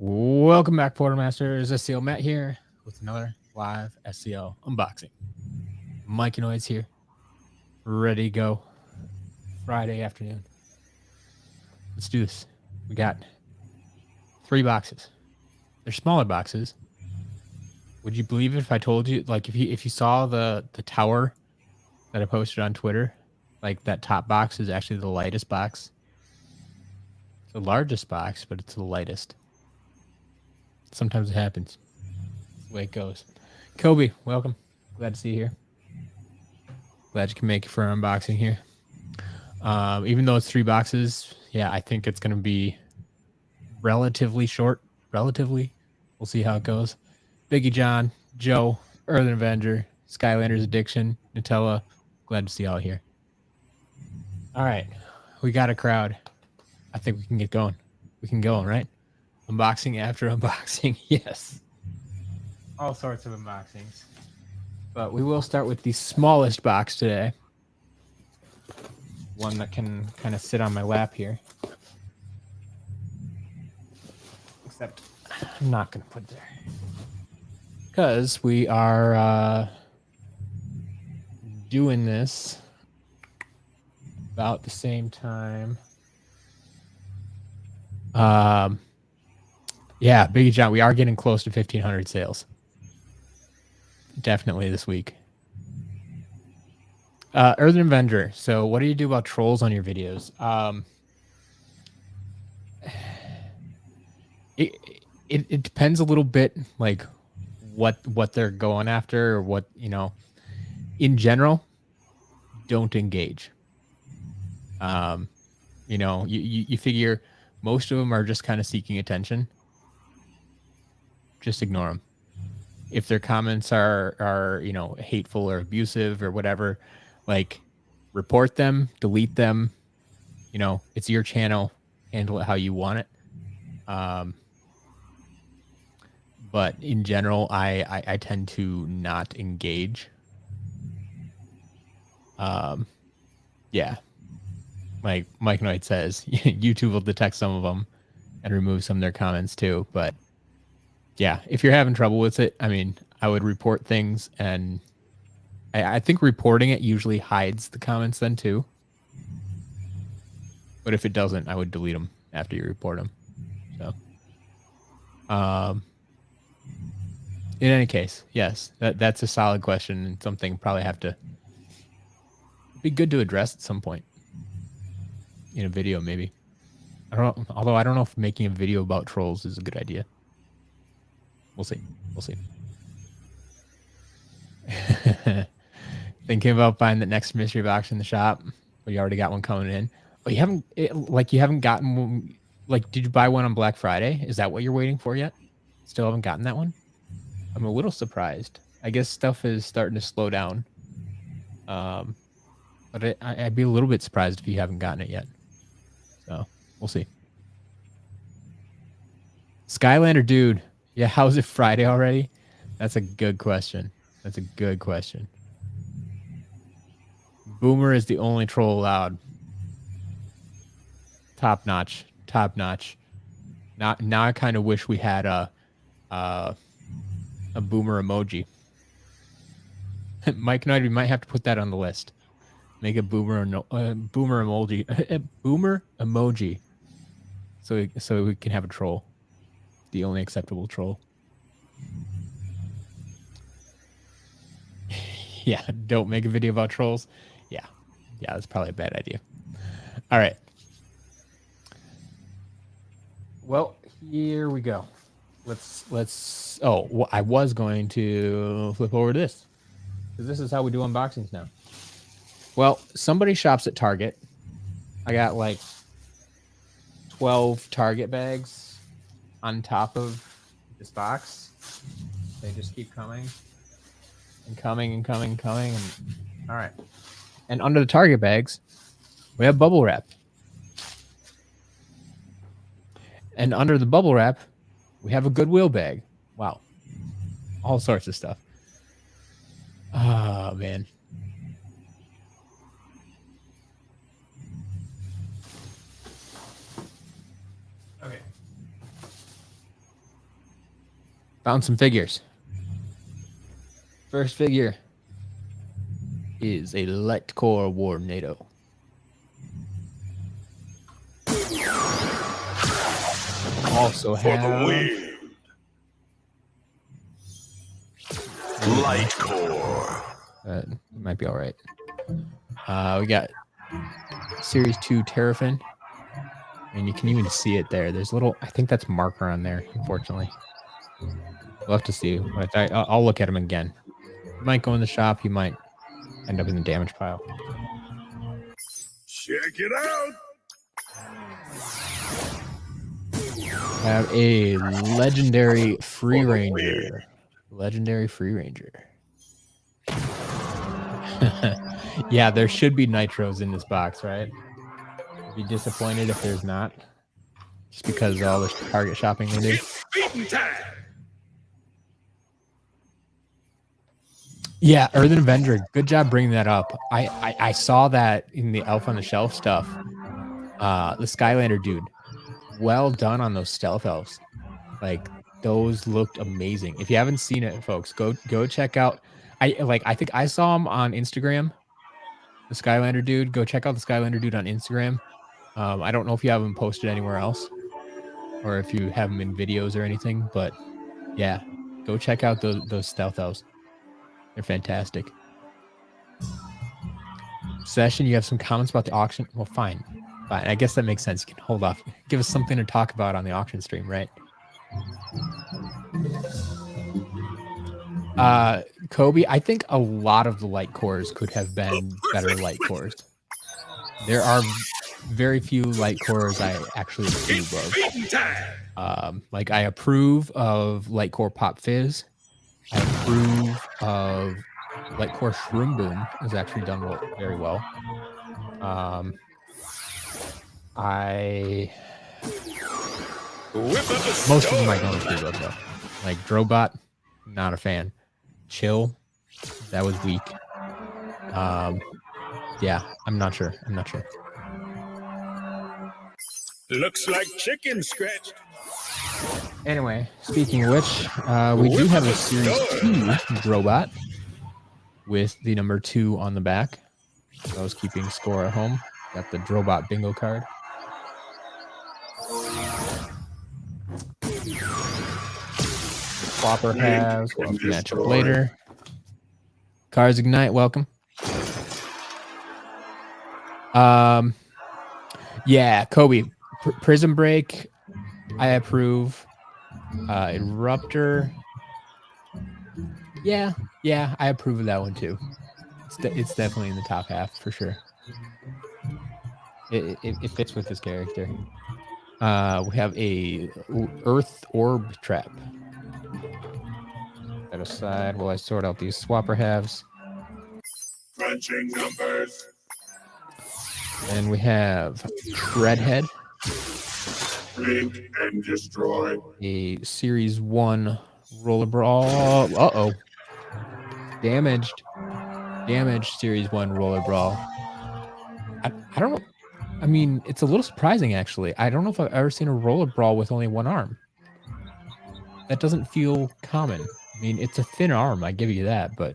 Welcome back, Portermasters. SEO Matt here with another live SEO unboxing. Mikenoids here, ready to go. Friday afternoon. Let's do this. We got 3 boxes. They're smaller boxes. Would you believe it if I told you, like, if you saw the tower that I posted on Twitter, like that top box is actually the lightest box. It's the largest box, but it's the lightest. Sometimes it happens. That's the way it goes. Kobe, welcome. Glad to see you here. Glad you can make it for an unboxing here. Even though it's 3 boxes, yeah, I think it's going to be relatively short. Relatively. We'll see how it goes. Biggie John, Joe, Earthen Avenger, Skylanders Addiction, Nutella. Glad to see y'all here. All right. We got a crowd. I think we can get going. We can go, right? Unboxing after unboxing. Yes. All sorts of unboxings. But we will start with the smallest box today. One that can kind of sit on my lap here. Except I'm not going to put it there. Because we are doing this about the same time. Yeah, Biggie John, we are getting close to 1,500 sales. Definitely this week. Earthen Avenger. So what do you do about trolls on your videos? It depends a little bit, like what they're going after or what, you know. In general, don't engage. You know, you figure most of them are just kind of seeking attention. Just ignore them. If their comments are you know, hateful or abusive or whatever, like, report them, delete them. You know, it's your channel. Handle it how you want it. But in general, I tend to not engage. Yeah. Like Mike Knight says, YouTube will detect some of them and remove some of their comments too. But yeah, if you're having trouble with it, I mean, I would report things, and I think reporting it usually hides the comments then too. But if it doesn't, I would delete them after you report them. So, in any case, yes, that's a solid question and something probably have to be good to address at some point in a video, maybe. I don't know, although I don't know if making a video about trolls is a good idea. We'll see. We'll see. Thinking about buying the next mystery box in the shop, but you already got one coming in. But you haven't gotten one. Like, did you buy one on Black Friday? Is that what you're waiting for yet? Still haven't gotten that one? I'm a little surprised. I guess stuff is starting to slow down. But I'd be a little bit surprised if you haven't gotten it yet. So we'll see. Skylander dude. Yeah, how's it Friday already? That's a good question. That's a good question. Boomer is the only troll allowed. Top notch. Top notch. Now I kind of wish we had a boomer emoji. Mike Knight, we might have to put that on the list. Make a boomer emoji. Boomer emoji. So we can have a troll. The only acceptable troll. Yeah, don't make a video about trolls. Yeah, that's probably a bad idea. All right. Well, here we go. Let's. Oh, well, I was going to flip over to this, because this is how we do unboxings now. Well, somebody shops at Target. I got like 12 Target bags on top of this box. They just keep coming and coming and coming and coming. And all right. And under the Target bags, we have bubble wrap. And under the bubble wrap, we have a Goodwill bag. Wow. All sorts of stuff. Oh, man. Okay. Found some figures. First figure is a Light Core Warnado. Also have Light Core. Might be all right. We got Series 2 Terrafin. And you can even see it there. There's a little, I think that's marker on there, unfortunately. We'll have to see. I'll look at him again. He might go in the shop. He might end up in the damage pile. Check it out. Have a legendary Free Ranger. Legendary Free Ranger. Yeah, there should be nitros in this box, right? I'd be disappointed if there's not. Just because of all the Target shopping they do. Yeah, Earthen Avenger. Good job bringing that up. I saw that in the Elf on the Shelf stuff. The Skylander dude. Well done on those stealth elves. Like, those looked amazing. If you haven't seen it, folks, go check out. I think I saw him on Instagram. The Skylander dude. Go check out the Skylander dude on Instagram. I don't know if you have him posted anywhere else, or if you have them in videos or anything, but yeah, go check out those stealth elves. They're fantastic. Session, you have some comments about the auction? Well, fine. I guess that makes sense. You can hold off. Give us something to talk about on the auction stream, right? Kobe, I think a lot of the light cores could have been better light cores. There are very few light cores I actually approve of. Like, I approve of light core Pop Fizz. I approve of light core Shroom Boom. Is actually done very well. Most of them I don't approve of, though. Like Drobot, not a fan. Chill, that was weak. Yeah, I'm not sure. Looks like chicken scratch. Anyway, speaking of which, we do have a Series 2 Drobot with the number 2 on the back. I was keeping score at home. Got the Drobot bingo card. Flopper has, we'll match up later. Cars Ignite, welcome. Yeah, Kobe, Prism Break, I approve. Eruptor, yeah, I approve of that one too. It's definitely in the top half for sure. It fits with this character. We have a Earth Orb Trap. That aside while I sort out these swapper halves. Crunching numbers. And we have Shredhead. Blink and destroy. A Series 1 Roller Brawl. Uh-oh. Damaged Series 1 Roller Brawl. I don't know. I mean, it's a little surprising, actually. I don't know if I've ever seen a Roller Brawl with only one arm. That doesn't feel common. I mean, it's a thin arm, I give you that, but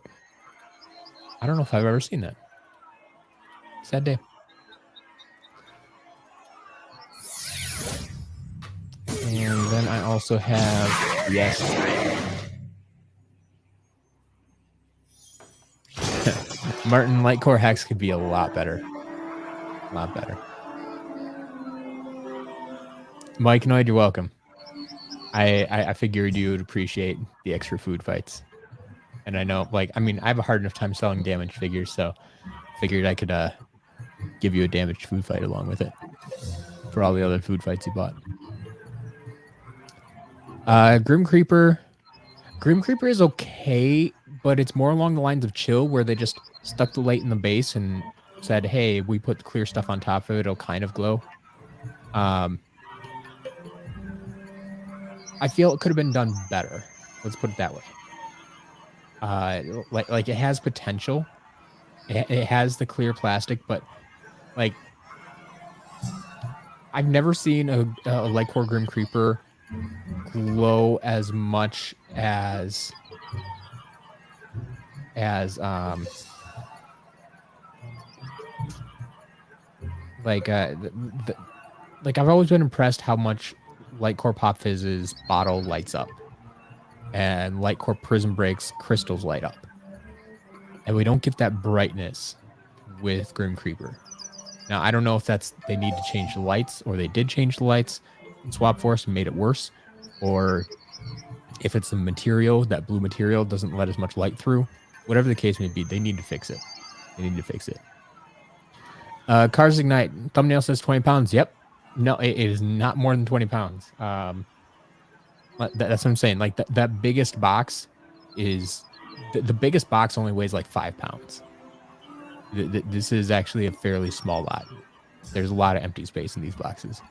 I don't know if I've ever seen that. Sad day. And then I also have, yes. Martin, Lightcore Hex could be a lot better. A lot better. Mike Noid, you're welcome. I figured you would appreciate the extra food fights. And I know, like, I mean, I have a hard enough time selling damaged figures, so figured I could give you a damaged food fight along with it for all the other food fights you bought. Grim Creeper is okay, but it's more along the lines of Chill, where they just stuck the light in the base and said, hey, we put the clear stuff on top of it, it'll kind of glow. I feel it could have been done better. Let's put it that way. Like it has potential. It has the clear plastic, but like I've never seen a Lightcore Grim Creeper glow as much as like I've always been impressed how much Lightcore Pop Fizz's bottle lights up, and Lightcore Prism Break's crystals light up, and we don't get that brightness with Grim Creeper. Now I don't know if that's they need to change the lights, or they did change the lights in Swap Force and made it worse, or if it's the material, that blue material doesn't let as much light through. Whatever the case may be, they need to fix it. They need to fix it. Cars Ignite. Thumbnail says 20 pounds. Yep. No, it is not more than 20 pounds. That's what I'm saying. Like that biggest box is... The biggest box only weighs like 5 pounds. This is actually a fairly small lot. There's a lot of empty space in these boxes.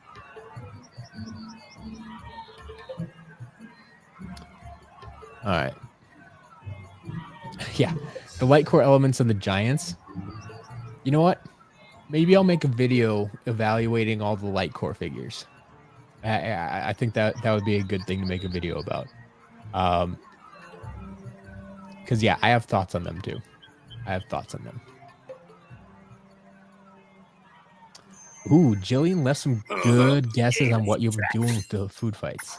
All right. Yeah. The light core elements of the Giants. You know what? Maybe I'll make a video evaluating all the light core figures. I think that would be a good thing to make a video about. Because, yeah, I have thoughts on them, too. I have thoughts on them. Ooh, Jillian left some good guesses on what you were doing with the food fights.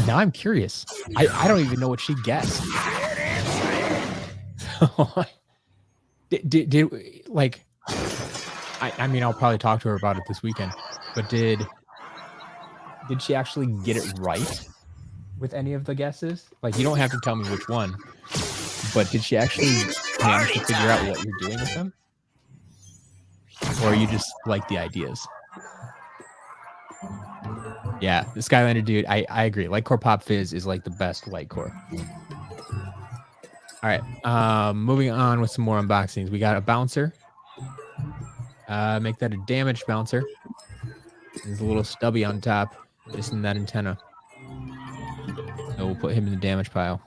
Now I'm curious. I don't even know what she guessed. did like... I mean, I'll probably talk to her about it this weekend. But did she actually get it right with any of the guesses? Like, you don't have to tell me which one. But did she actually manage to figure out what you're doing with them? Or you just like the ideas? Yeah, the Skylander dude, I agree. Lightcore Pop Fizz is like the best Lightcore. All right, moving on with some more unboxings. We got a bouncer. Make that a damaged bouncer. There's a little stubby on top, missing that antenna. So we'll put him in the damage pile.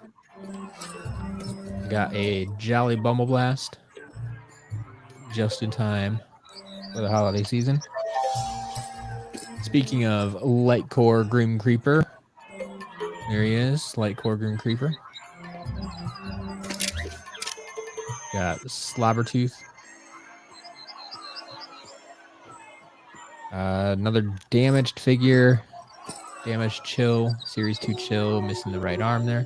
Got a Jolly Bumbleblast. Just in time for the holiday season. Speaking of Lightcore Grim Creeper, there he is, Lightcore Grim Creeper. Got Slobbertooth. Another damaged figure. Damaged Chill. Series 2 Chill. Missing the right arm there.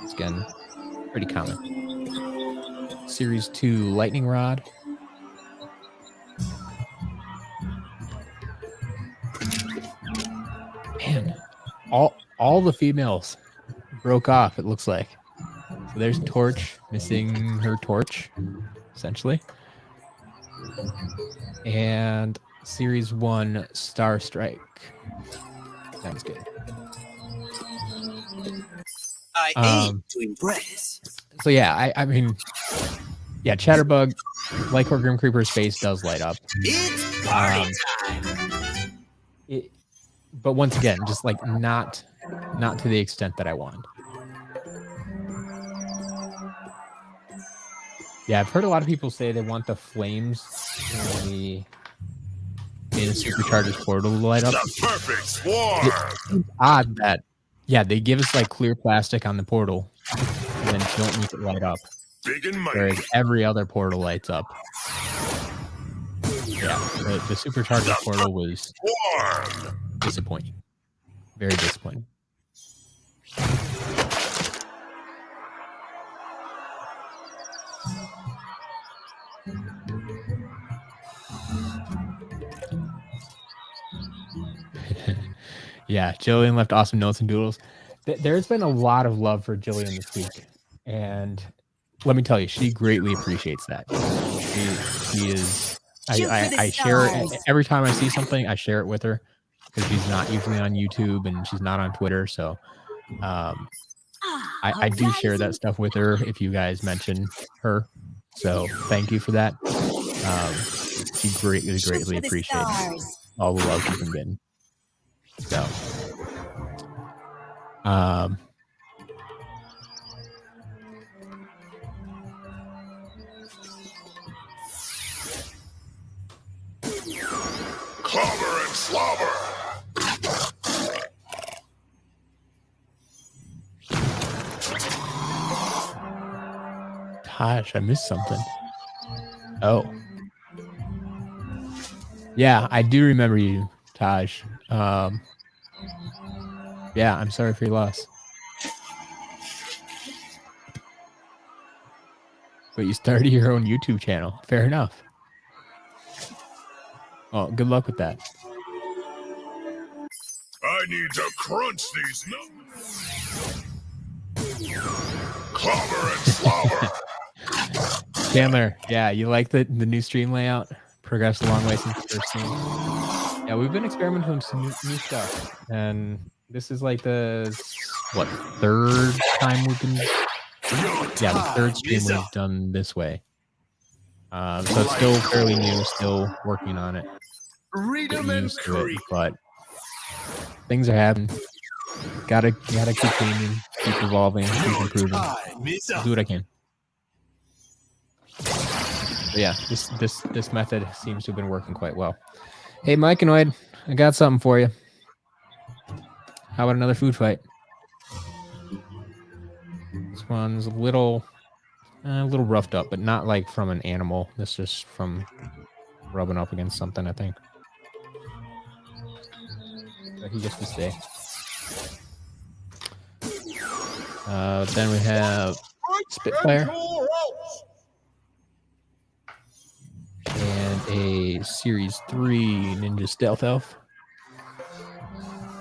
It's again pretty common. Series 2 Lightning Rod. Man, all the females broke off, it looks like. So there's Torch, missing her torch, essentially. And Series 1 Star Strike. Sounds good. I aim to impress. So yeah, I mean, yeah, Chatterbug, Lightcore Grim Creeper's face does light up. It's party time. But once again, just like not to the extent that I want. Yeah, I've heard a lot of people say they want the flames in the Supercharger's portal to light up. The perfect swarm. It's odd that, yeah, they give us like clear plastic on the portal and then don't make it light up. Big and mighty. Whereas every other portal lights up. Yeah, the Supercharger portal was disappointing. Very disappointing. Yeah, Jillian left awesome notes and doodles. There's been a lot of love for Jillian this week, and let me tell you, she greatly appreciates that. She is. I share it every time I see something. I share it with her because she's not usually on YouTube and she's not on Twitter. So I do share that stuff with her if you guys mention her. So thank you for that. She greatly appreciates all the love you've been getting. So, Clobber and slobber. Gosh, I missed something. Oh. Yeah, I do remember you, Taj. Yeah, I'm sorry for your loss. But you started your own YouTube channel. Fair enough. Well, good luck with that. I need to crunch these numbers. Clobber and slobber. Chandler, yeah, you like the new stream layout? Progressed a long way since the first stream. Yeah, we've been experimenting with some new stuff, and this is like the third time we've been. Yeah, the third stream we've done this way. So it's still fairly new, still working on it. Getting used to it, but things are happening. Gotta keep cleaning, keep evolving, keep improving. I'll do what I can. But yeah, this method seems to have been working quite well. Hey, Mikeanoid, I got something for you. How about another food fight? This one's a little roughed up, but not like from an animal. This is just from rubbing up against something, I think. So he gets to stay. Then we have Spitfire and a Series 3 Ninja Stealth Elf.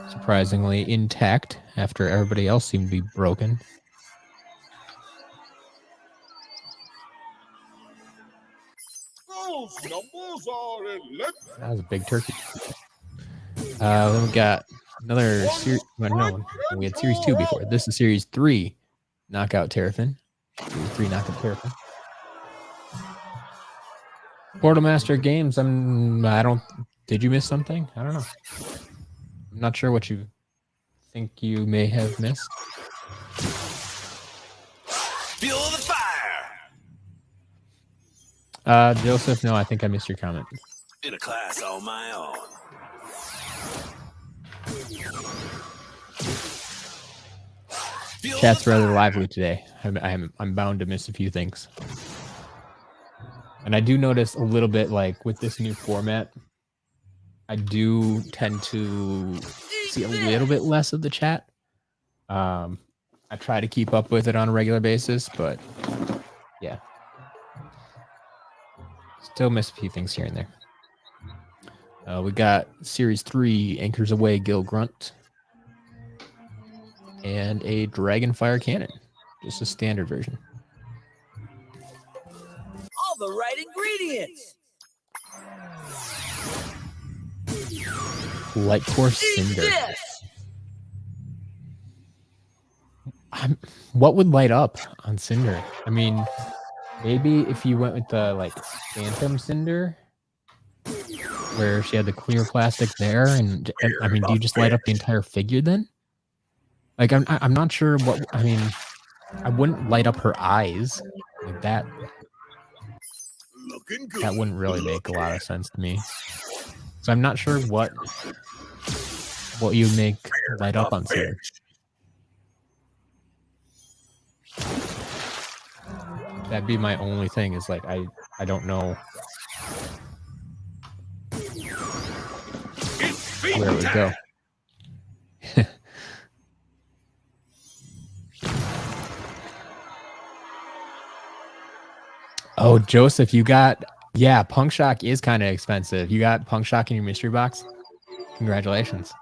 Surprisingly intact after everybody else seemed to be broken. That was a big turkey. Then we got another series. Well, no, we had Series 2 before. This is Series 3 Knockout Terrafin. Series 3 Knockout Terrafin. Portal Master Games. Did you miss something? I don't know. I'm not sure what you think you may have missed. Feel the fire. Joseph, no, I think I missed your comment. In a class all my own. Chat's rather lively today. I'm bound to miss a few things. And I do notice a little bit, like with this new format, I do tend to see a little bit less of the chat. I try to keep up with it on a regular basis, but yeah. Still miss a few things here and there. We got Series 3 Anchors Away Gil Grunt and a Dragonfire Cannon, just a standard version. All the right ingredients. Light Core Cinder. What would light up on Cinder? I mean, maybe if you went with the like Phantom Cinder, where she had the clear plastic there, and I mean, do you just light up the entire figure then? Like, I'm not sure what. I mean, I wouldn't light up her eyes like that. That wouldn't really make a lot of sense to me. So I'm not sure what you make light up on Cinder. That'd be my only thing. Is like I don't know where it would go. Oh, Joseph, you got Punk Shock is kind of expensive. You got Punk Shock in your mystery box. Congratulations.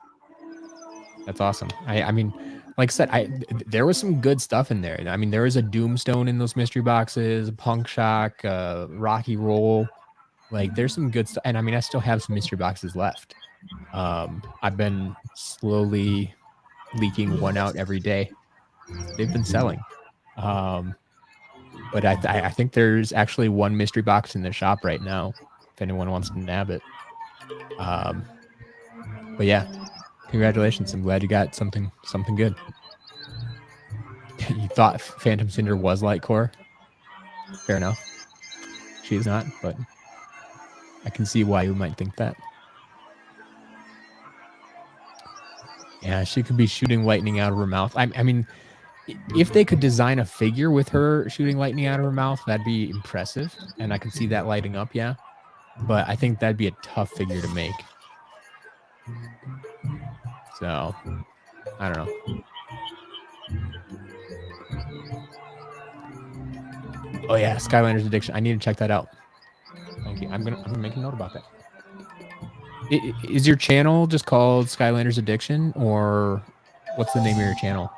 That's awesome. I mean, like I said, there was some good stuff in there. I mean, there was a Doomstone in those mystery boxes, Punk Shock, Rocky Roll. Like, there's some good stuff. And I mean, I still have some mystery boxes left. I've been slowly leaking one out every day. They've been selling. But I think there's actually one mystery box in the shop right now, if anyone wants to nab it. But yeah, congratulations. I'm glad you got something good. You thought Phantom Cinder was light core. Fair enough. She's not, but I can see why you might think that. Yeah, she could be shooting lightning out of her mouth. I mean, if they could design a figure with her shooting lightning out of her mouth, that'd be impressive, and I could see that lighting up. Yeah, but I think that'd be a tough figure to make. So I don't know. Oh yeah, Skylanders Addiction. I need to check that out. Thank you. I'm gonna make a note about that. Is your channel just called Skylanders Addiction, or what's the name of your channel?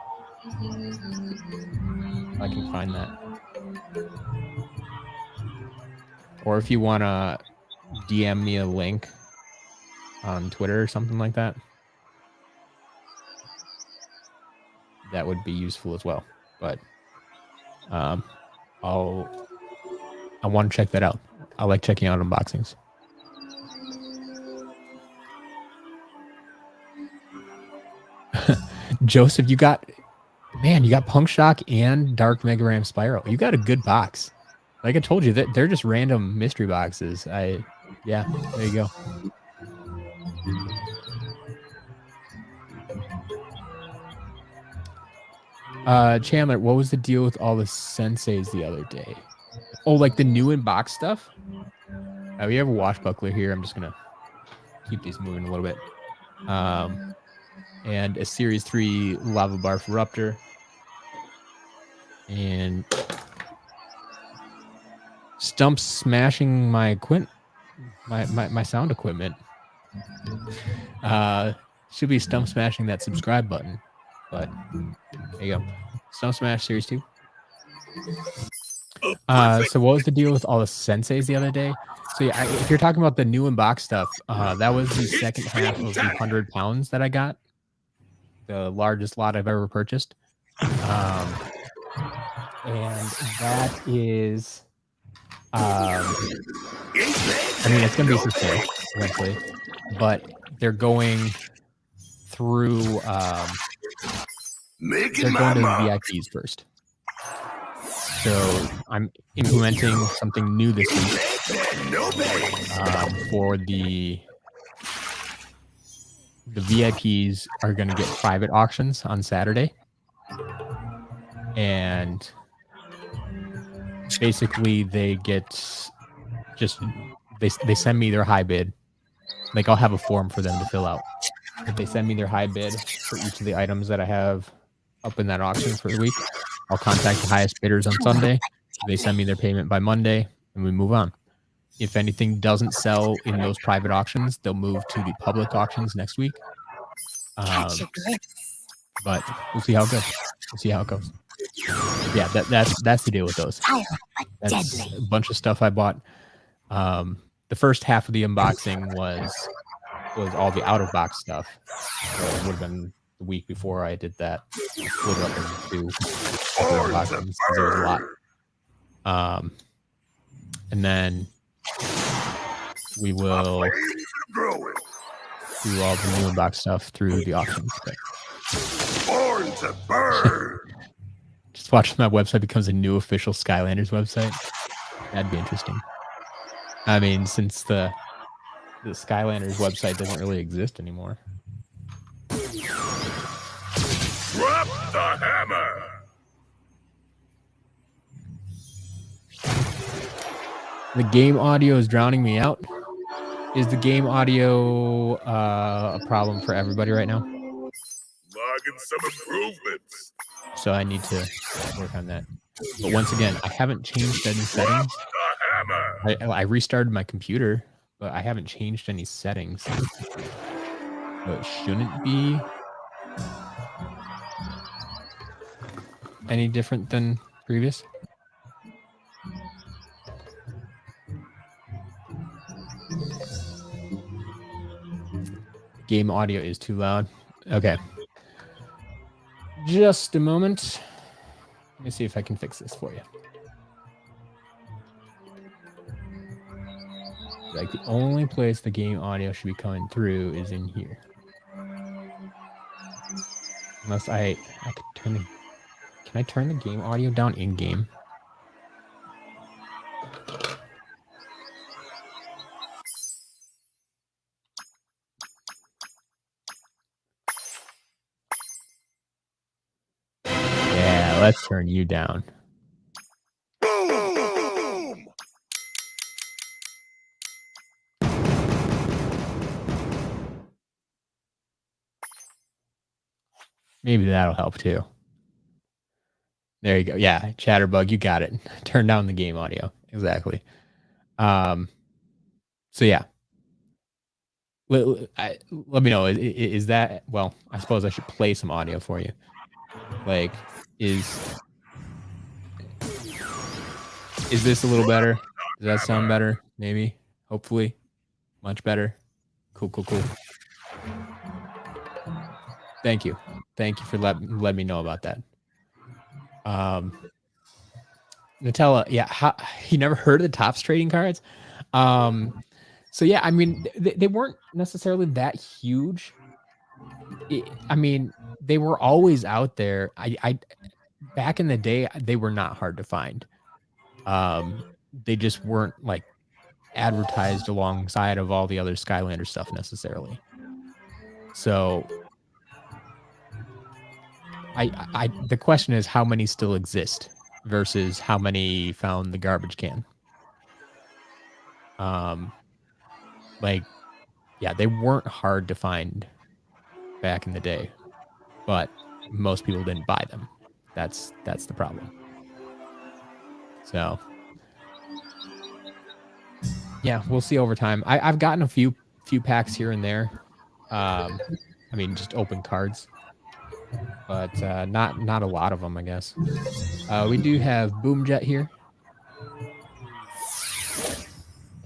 I can find that. Or if you want to DM me a link on Twitter or something like that, that would be useful as well. But I want to check that out. I like checking out unboxings. Joseph, you got Punk Shock and Dark Mega Ram Spiral. You got a good box. Like I told you, that they're just random mystery boxes. Yeah, there you go. Chandler, what was the deal with all the senseis the other day? Oh, like the new in-box stuff? We have a Swashbuckler here. I'm just going to keep these moving a little bit. And a Series 3 Lava Barf Ruptor. And Stump smashing my my sound equipment. Should be Stump smashing that subscribe button. But there you go. Stump Smash Series 2. So what was the deal with all the senseis the other day? So yeah, if you're talking about the new in-box stuff, that was the second half of the 100 pounds that I got. The largest lot I've ever purchased. And that is, I mean, it's going to be for sale eventually, but they're going through, they're going to the VIPs first. So I'm implementing something new this week for the VIPs are going to get private auctions on Saturday. And basically they get they send me their high bid. Like I'll have a form for them to fill out. If they send me their high bid for each of the items that I have up in that auction for the week, I'll contact the highest bidders on Sunday. They send me their payment by Monday and we move on. If anything doesn't sell in those private auctions, they'll move to the public auctions next week. But we'll see how it goes. Yeah, that's the deal with those. That's a bunch of stuff I bought. The first half of the unboxing was all the out of box stuff. So it would have been the week before I did that. I split it up into unboxings because there was a lot. And then we will do all the new unbox stuff through the auctions. Born to burn. Just watch my website becomes a new official Skylanders website. That'd be interesting. I mean, since the Skylanders website doesn't really exist anymore. Drop the hammer. The game audio is drowning me out. Is the game audio a problem for everybody right now? Logging some improvements. So I need to work on that. But once again, I haven't changed any settings. I restarted my computer, but I haven't changed any settings. So it shouldn't be any different than previous. Game audio is too loud. Okay. Just a moment. Let me see if I can fix this for you. Like the only place the game audio should be coming through is in here. Unless I could turn the... Can I turn the game audio down in game? Yeah. let's turn you down. Boom! Maybe that'll help too. There you go. Yeah, Chatterbug, you got it. Turn down the game audio. Exactly. So yeah. Let me know. Is that, well, I suppose I should play some audio for you. Like, is this a little better? Does that sound better? Maybe. Hopefully. Much better. Cool. Thank you. Thank you for letting me know about that. Nutella, yeah, you never heard of the Topps trading cards? So yeah, I mean, they weren't necessarily that huge. I mean, they were always out there. I back in the day, they were not hard to find. They just weren't like advertised alongside of all the other Skylander stuff necessarily. So the question is how many still exist versus how many found the garbage can. Like, yeah, they weren't hard to find back in the day, but most people didn't buy them. That's the problem. So yeah, we'll see over time. I've gotten a few packs here and there. I mean, just open cards, but not a lot of them, I guess. We do have Boomjet here.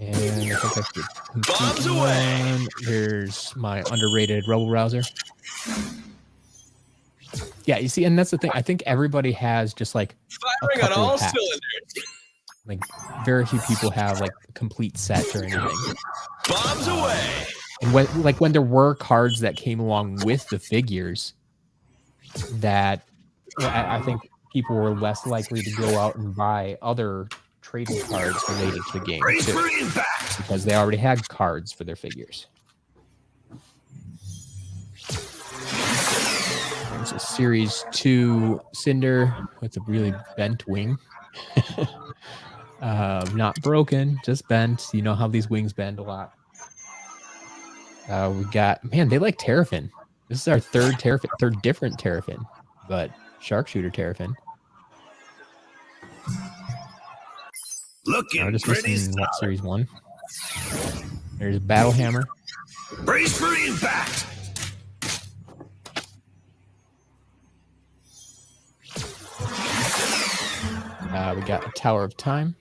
And I think that's the Bombs away. one. Here's my underrated Rebel Rouser. Yeah, you see, and that's the thing. I think everybody has just like Firing on all cylinders. Like very few people have like complete sets or anything. Bombs away. And when there were cards that came along with the figures, that I think people were less likely to go out and buy other trading cards related to the game too, because they already had cards for their figures. There's a Series 2 Cinder with a really bent wing. Not broken, just bent. You know how these wings bend a lot. We got, man, they like Terrafin. This is our third different Terrafin, but Sharpshooter Terrafin. Looking just pretty missing solid. Series 1. There's Battle Hammer. Brace for impact. We got a Tower of Time.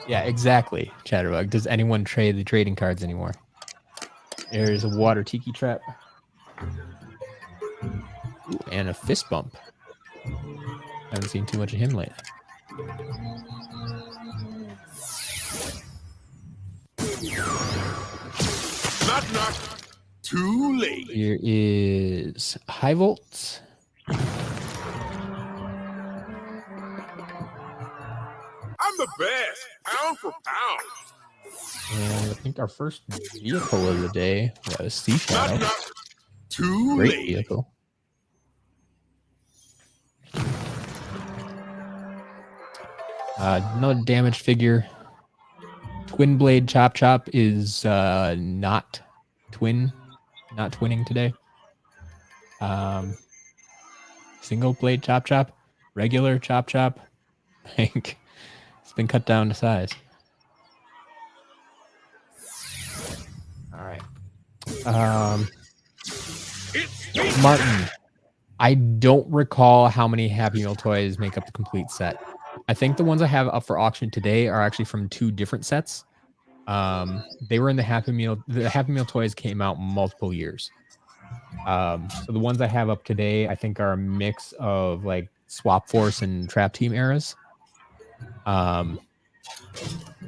Yeah, exactly, Chatterbug. Does anyone trade the trading cards anymore? There's a Water Tiki Trap. Ooh, and a Fist Bump. Haven't seen too much of him lately. Knock, knock. Too late. Here is High Volt. I'm the best, pound for pound. And I think our first vehicle of the day was Sea Knock, Shadow. knock. Too Great late. vehicle. Another damaged figure. Twin Blade Chop is not twinning today. Single Blade Chop, regular Chop. I think it's been cut down to size. All right. Martin, I don't recall how many Happy Meal toys make up the complete set. I think the ones I have up for auction today are actually from two different sets. They were in the Happy Meal. The Happy Meal toys came out multiple years. So the ones I have up today, I think, are a mix of like Swap Force and Trap Team eras.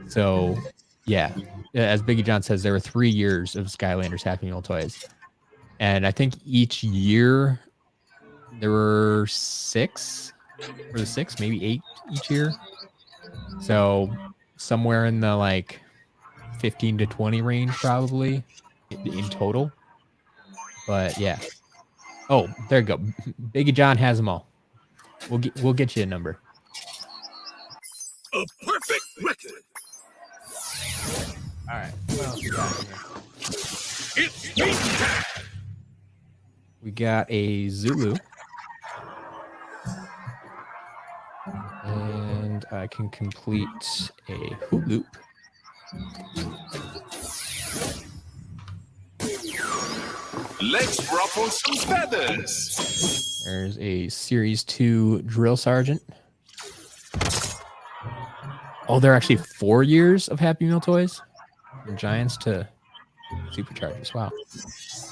So yeah, as Biggie John says, there were 3 years of Skylanders Happy Meal toys, and I think each year there were 6, or 6, maybe 8 each year. So somewhere in the like 15 to 20 range probably in total. But yeah. Oh, there you go. Biggie John has them all. We'll get you a number. A perfect record. All right. What else we got here? It's game time. We got a Zulu. And I can complete a hoot loop. Let's ruffle some feathers. There's a Series 2 Drill Sergeant. Oh, there are actually 4 years of Happy Meal toys. From Giants to Superchargers. Wow.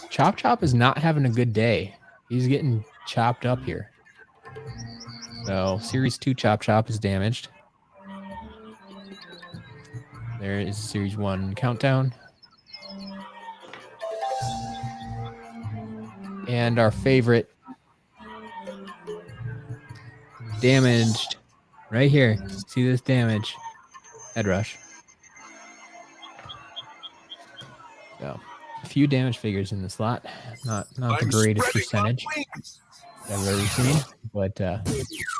Chop Chop is not having a good day. He's getting chopped up here. So, Series 2 Chop Chop is damaged. There is Series 1 Countdown. And our favorite, damaged, right here. See this damage? Head Rush. So, a few damage figures in this lot. Not the greatest percentage that I've ever seen, but like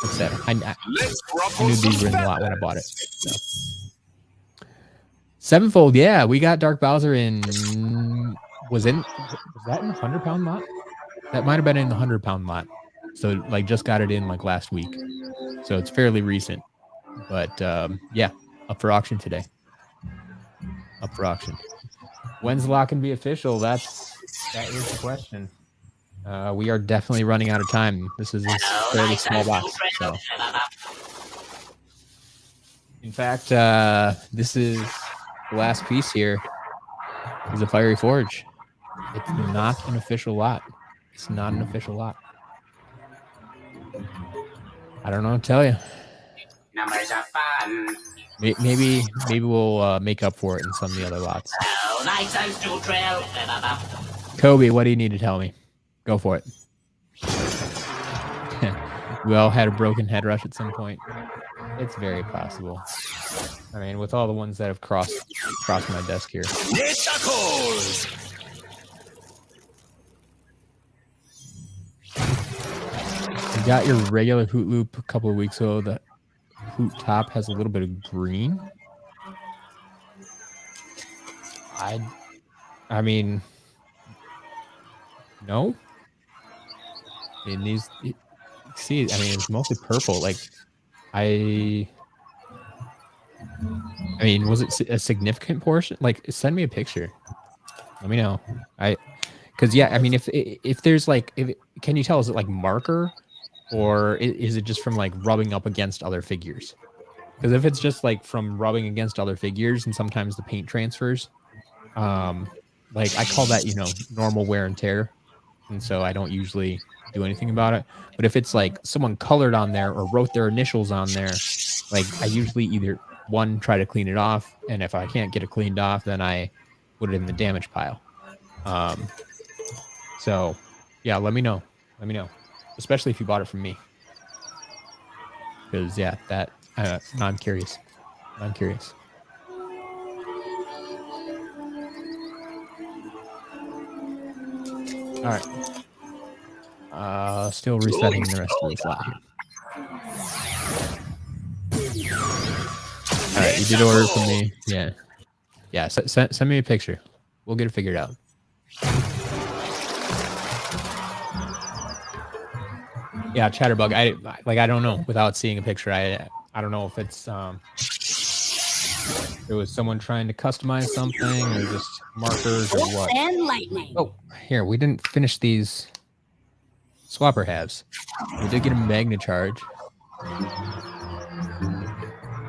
I said, I knew these were in the lot when I bought it. So. Sevenfold, yeah, we got Dark Bowser in. Was that in the 100-pound lot? That might have been in the 100-pound lot. So like just got it in like last week. So it's fairly recent. But yeah, up for auction today. Up for auction. When's the lot gonna be official? That is the question. We are definitely running out of time. This is a fairly small box. So in fact, this is the last piece here. Is a Fiery Forge. It's not an official lot. It's not an official lot. I don't know what to tell you. Numbers are fun. Maybe we'll make up for it in some of the other lots. Oh, nice and to trail. Kobe, what do you need to tell me? Go for it. We all had a broken Head Rush at some point. It's very possible. I mean, with all the ones that have crossed my desk here. You got your regular Hoot Loop a couple of weeks ago. The Hoot Top has a little bit of green. I mean, no. I mean, these, see, I mean, it's mostly purple. Like, I mean, was it a significant portion? Like, send me a picture. Let me know. Because yeah, I mean, if there's like, can you tell, is it like marker, or is it just from like rubbing up against other figures? Because if it's just like from rubbing against other figures, and sometimes the paint transfers, like I call that, normal wear and tear, and so I don't usually do anything about it. But if it's like someone colored on there or wrote their initials on there, like I usually either try to clean it off, and if I can't get it cleaned off, then I put it in the damage pile. So yeah, let me know, especially if you bought it from me, because yeah, that I'm curious. All right. Still resetting the rest of this lot here. All right, you did order it from me. Yeah. Send me a picture. We'll get it figured out. Yeah, Chatterbug. I don't know. Without seeing a picture, I don't know if it's there was someone trying to customize something, or just markers, or what. And lightning. Oh, here, we didn't finish these swapper halves. We did get a Magna Charge.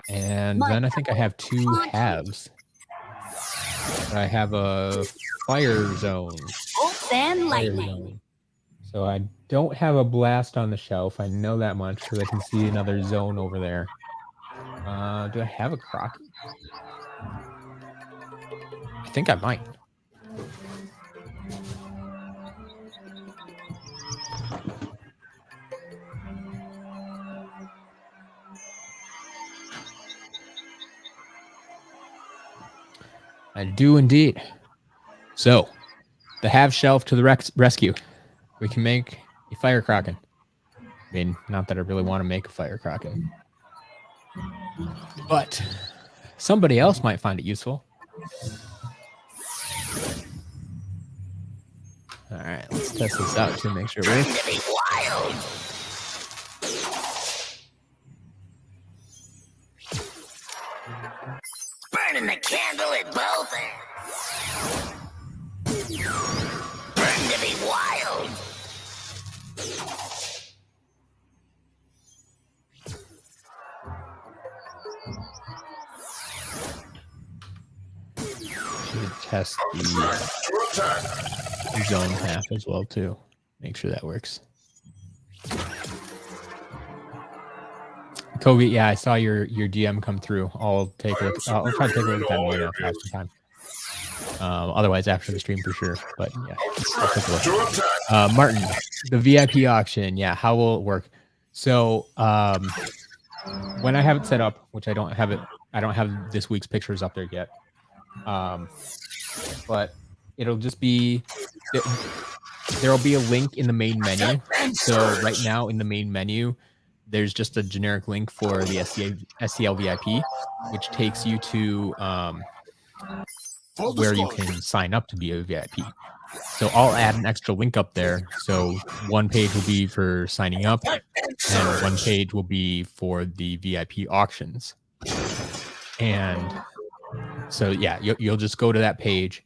And then I think I have 2 halves. I have a Fire Zone. And lightning. So I don't have a Blast on the shelf. I know that much because I can see another zone over there. Do I have a Croc? I think I might. I do indeed. So, the half shelf to the rescue. We can make a Fire Kraken. I mean, not that I really want to make a fire Kraken, but somebody else might find it useful. All right, let's test this out to make sure it works. Burning the candle at both ends. Burn to be wild. Should test the zone half as well too. Make sure that works. Kobe, yeah, I saw your DM come through. I'll take a look. I'll try to take a look at that later if I have some time. Otherwise, after the stream for sure. But yeah, I'll take a look. Martin, the VIP auction. Yeah, how will it work? So when I have it set up, which I don't have this week's pictures up there yet. But it'll just be there'll be a link in the main menu. So right now in the main menu, there's just a generic link for the SCL VIP, which takes you to where you can sign up to be a VIP. So I'll add an extra link up there. So one page will be for signing up, and one page will be for the VIP auctions. And so yeah, you'll just go to that page,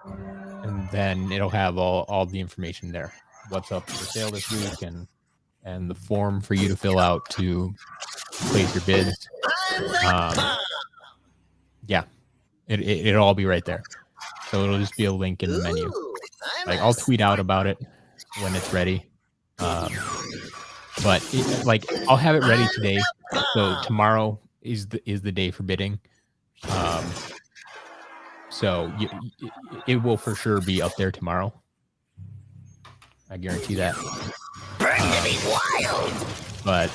and then it'll have all the information there. What's up for sale this week, and the form for you to fill out to place your bids. Yeah, it'll all be right there. So it'll just be a link in the menu. Like I'll tweet out about it when it's ready. But I'll have it ready today. So tomorrow is the day for bidding. So it will for sure be up there tomorrow. I guarantee that. But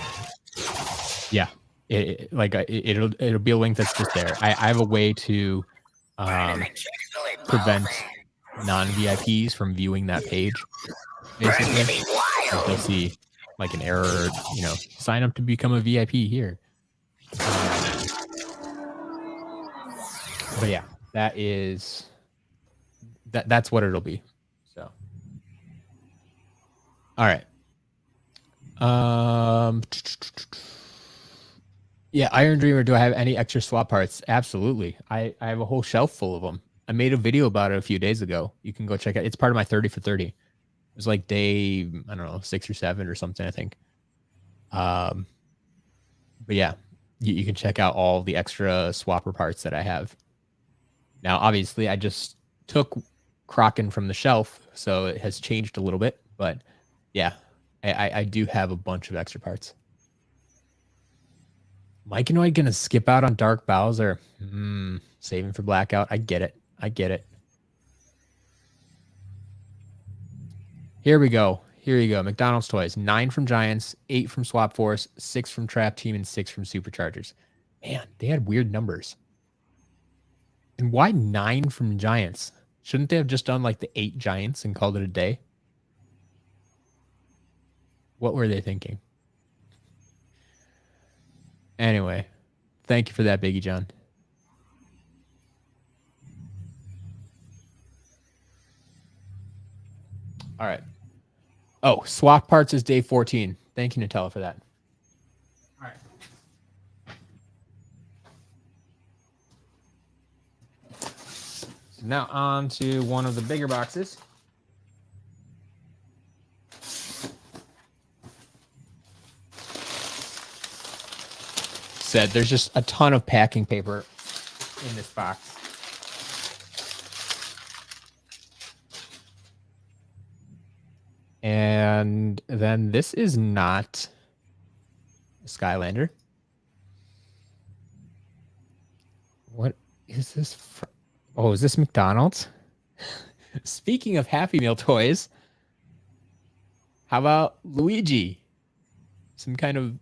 yeah, it'll be a link that's just there. I have a way to prevent non-VIPs from viewing that page. Basically, they'll see like an error, sign up to become a VIP here. But yeah, that's what it'll be. So, all right. Yeah, Iron Dreamer, do I have any extra swap parts? Absolutely. I have a whole shelf full of them. I made a video about it a few days ago. You can go check it. It's part of my 30 for 30. It was like day, I don't know, 6 or 7 or something, I think. But yeah, you can check out all the extra swapper parts that I have. Now, obviously, I just took Kraken from the shelf, so it has changed a little bit. But yeah, I do have a bunch of extra parts. Mike and I gonna skip out on Dark Bowser. Saving for Blackout. I get it. Here we go. McDonald's toys. 9 from Giants, 8 from Swap Force, 6 from Trap Team, and 6 from Superchargers. Man, they had weird numbers. And why 9 from Giants? Shouldn't they have just done like the 8 Giants and called it a day? What were they thinking? Anyway, thank you for that, Biggie John. All right. Oh, swap parts is day 14. Thank you, Nutella, for that. All right. So now on to one of the bigger boxes. Said there's just a ton of packing paper in this box. And then this is not a Skylander. What is this? Oh, is this McDonald's? Speaking of Happy Meal toys, how about Luigi? Some kind of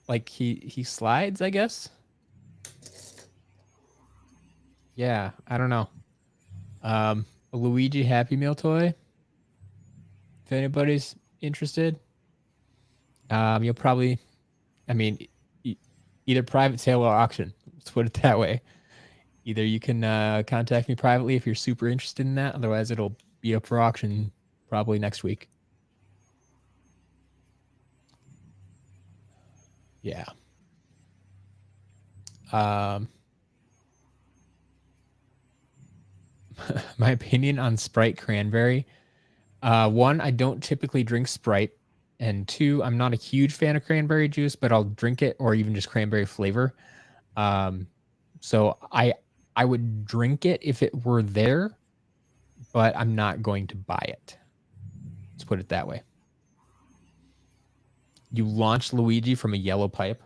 like he slides, I guess. Yeah, I don't know. A Luigi Happy Meal toy. If anybody's interested, You'll probably, I mean, either private sale or auction. Let's put it that way. Either you can contact me privately if you're super interested in that. Otherwise, it'll be up for auction probably next week. Yeah. My opinion on Sprite Cranberry. One, I don't typically drink Sprite. And two, I'm not a huge fan of cranberry juice, but I'll drink it or even just cranberry flavor. So I would drink it if it were there, but I'm not going to buy it. Let's put it that way. You launched Luigi from a yellow pipe.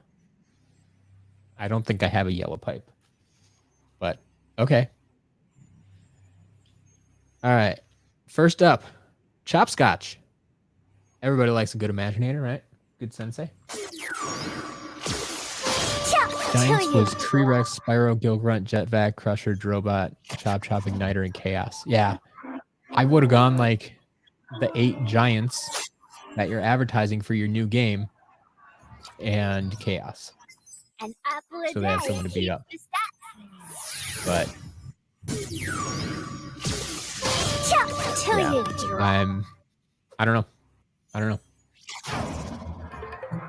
I don't think I have a yellow pipe, but okay. All right. First up, Chopscotch. Everybody likes a good Imaginator, right? Good sensei. Giants was Tree-Rex, Spyro, Gilgrunt, Jetvac, Crusher, Drobot, Chop, Igniter, and Chaos. Yeah. I would have gone like the 8 Giants that you're advertising for your new game and Chaos. So they have someone to beat up. But yeah, I don't know.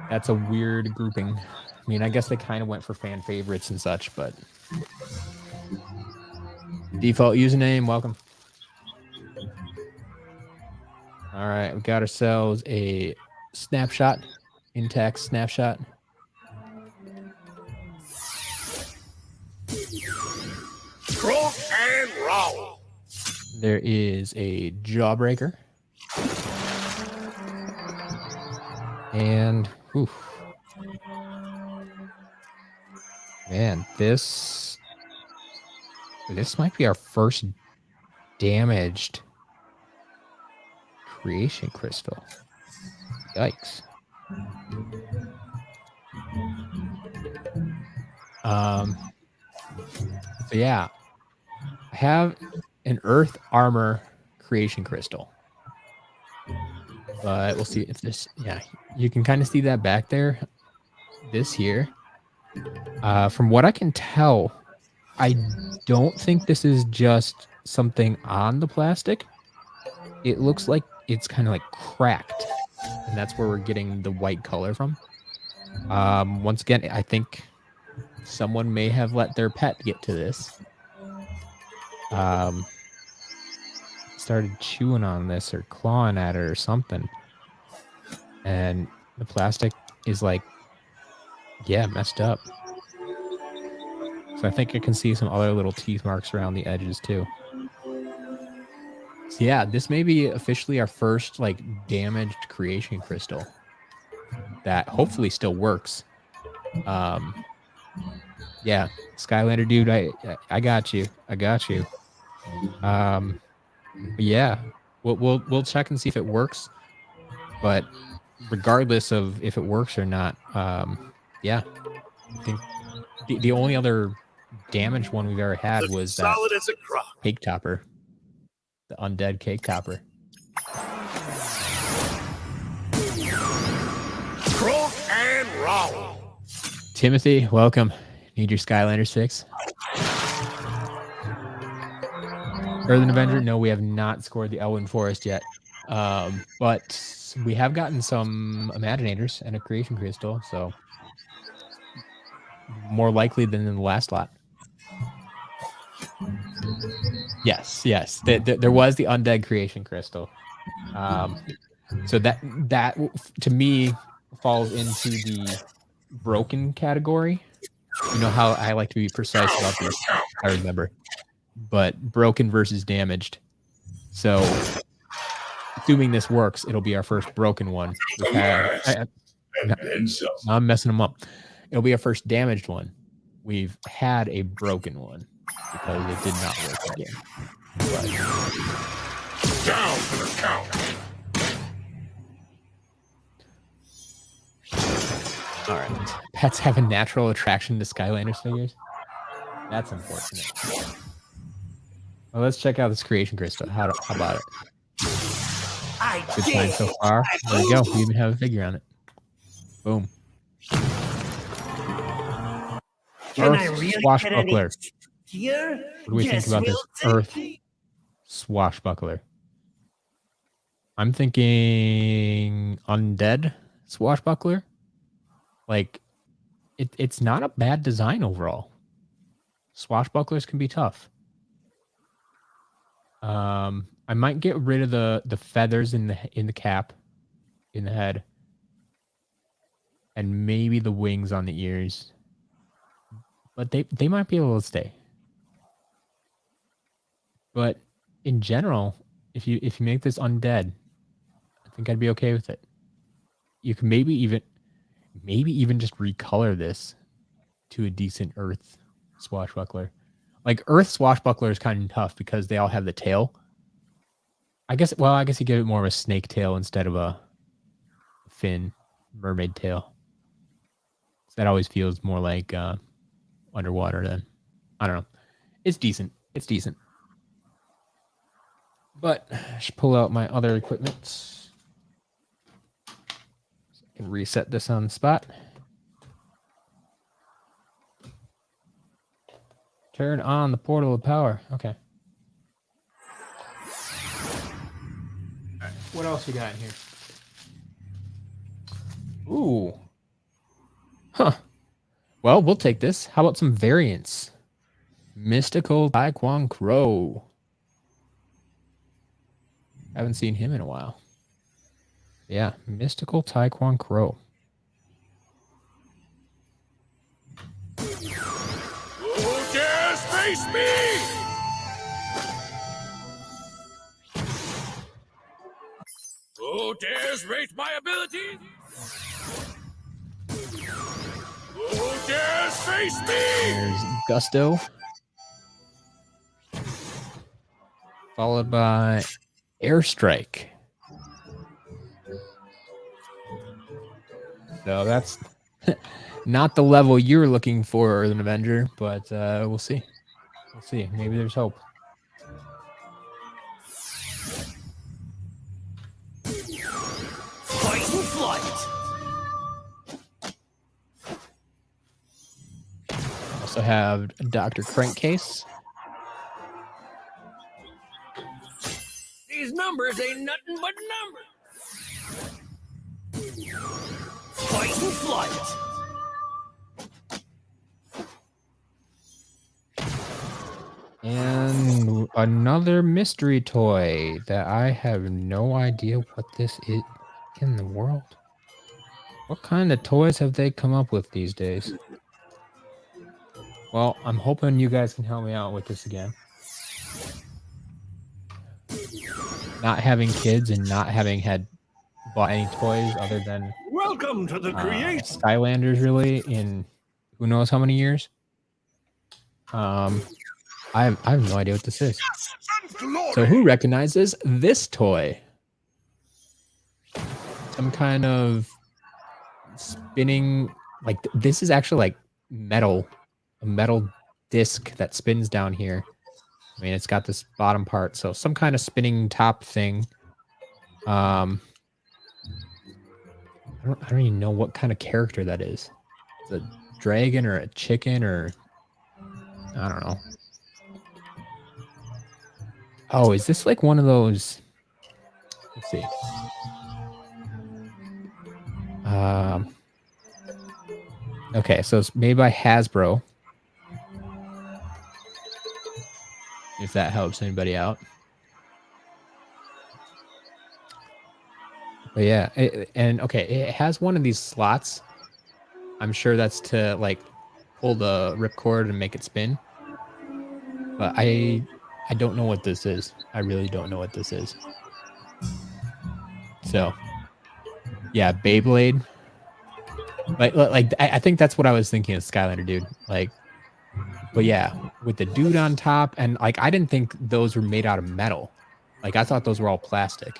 That's a weird grouping. I mean, I guess they kind of went for fan favorites and such, but default username, welcome. All right, we got ourselves a snapshot, Nintex Snapshot. Rock and roll. There is a Jawbreaker. And, oof. Man, this might be our first damaged creation crystal. Yikes. So yeah, I have an Earth Armor creation crystal. But we'll see if this, yeah, you can kind of see that back there. This here. From what I can tell, I don't think this is just something on the plastic. It looks like it's kind of like cracked. And that's where we're getting the white color from. Once again, I think someone may have let their pet get to this. Started chewing on this or clawing at it or something. And the plastic is like, yeah, messed up. So I think I can see some other little teeth marks around the edges too. So yeah, this may be officially our first like damaged creation crystal that hopefully still works. Yeah, Skylander dude, I got you. I got you. Yeah, we'll check and see if it works. But regardless of if it works or not, yeah, I think the only other damaged one we've ever had was that cake topper, the undead cake topper. Rock and roll. Timothy, welcome. Need your Skylanders fix? Earthen Avenger? No, we have not scored the Elwyn Forest yet. But we have gotten some Imaginators and a Creation Crystal, so more likely than in the last lot. Yes. There was the Undead Creation Crystal. So that to me falls into the broken category. You know how I like to be precise about this, I remember. But broken versus damaged. So assuming this works, it'll be our first broken one. I'm messing them up. It'll be our first damaged one. We've had a broken one because it did not work again. But Down for the count. all right. Pets have a natural attraction to Skylanders figures. That's unfortunate. Well, let's check out this creation crystal. How about it? Good sign so far. There we go. We even have a figure on it. Boom. Can I Earth really Swashbuckler. get any here? What do we think about this Earth Swashbuckler? I'm thinking undead Swashbuckler. Like, it's not a bad design overall. Swashbucklers can be tough. I might get rid of the feathers in the cap, in the head, and maybe the wings on the ears. But they might be able to stay. But in general, if you make this undead, I think I'd be okay with it. You can maybe even just recolor this to a decent Earth Swashbuckler. Like Earth Swashbuckler is kind of tough because they all have the tail. I guess you give it more of a snake tail instead of a fin mermaid tail. That always feels more like underwater than, I don't know. It's decent. It's decent. But I should pull out my other equipment. So I can reset this on the spot. Turn on the portal of power. Okay. All right. What else you got in here? Ooh. Huh. Well, we'll take this. How about some variants? Mystical Taekwon Crow. Haven't seen him in a while. Yeah, Mystical Taekwon Crow. Who dares face me? Who dares rate my abilities? Who dares face me? There's Gusto. Followed by Airstrike. So that's not the level you're looking for as an Avenger, but we'll see. We'll see. Maybe there's hope. Poison flight. Also have Dr. Crankcase. These numbers ain't nothing but numbers. Poison flight. And another mystery toy that I have no idea what this is in the world. What kind of toys have they come up with these days? Well, I'm hoping you guys can help me out with this again. Not having kids and not having bought any toys other than Welcome to the creation. Skylanders really in who knows how many years. I have no idea what this is. So who recognizes this toy? Some kind of spinning, like this is actually like metal, a metal disc that spins down here. I mean, it's got this bottom part, so some kind of spinning top thing. I don't even know what kind of character that is. It's a dragon or a chicken or I don't know. Oh, is this like one of those? Let's see. Okay, so it's made by Hasbro. If that helps anybody out. But yeah, it has one of these slots. I'm sure that's to like pull the ripcord and make it spin. But I don't know what this is. I really don't know what this is. So, yeah, Beyblade. Like I think that's what I was thinking of Skylander, dude. Like, but yeah, with the dude on top, and like I didn't think those were made out of metal. Like I thought those were all plastic.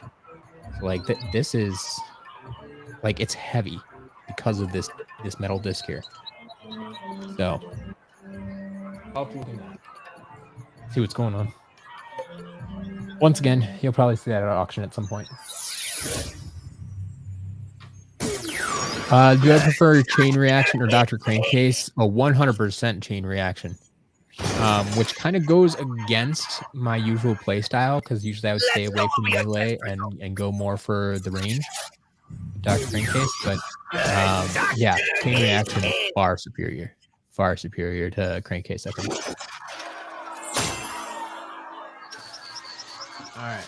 So like this is like it's heavy because of this metal disc here. So, see what's going on. Once again, you'll probably see that at auction at some point. Do I prefer chain reaction or Dr. Crankcase? A 100% chain reaction, which kind of goes against my usual play style because usually I would stay away from melee and go more for the range. Dr. Crankcase, but yeah, chain reaction far superior to Crankcase, I think. All right.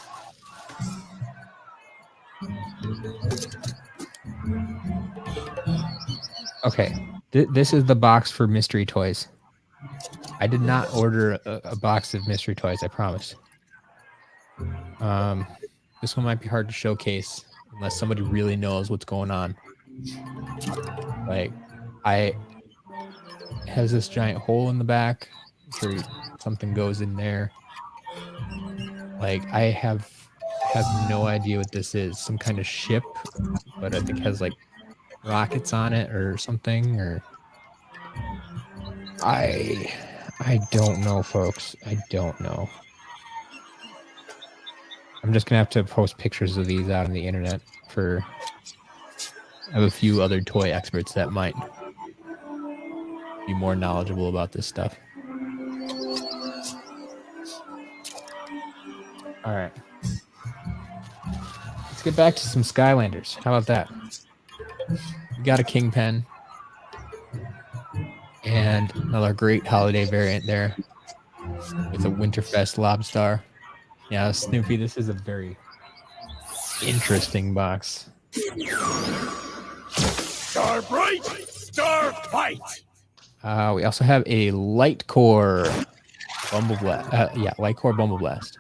Okay, this is the box for mystery toys. I did not order a box of mystery toys, I promise. This one might be hard to showcase unless somebody really knows what's going on. Like, I has this giant hole in the back, so something goes in there. Like, I have no idea what this is. Some kind of ship, but I think it has like rockets on it or something. Or I don't know, folks. I don't know. I'm just gonna have to post pictures of these out on the internet for. I have a few other toy experts that might be more knowledgeable about this stuff. All right. Let's get back to some Skylanders. How about that? We got a Kingpin. And another great holiday variant there with a Winterfest Lobstar. Yeah, Snoopy, this is a very interesting box. Star bright, star fight. We also have a Light Core Bumble Blast. Light Core Bumble Blast.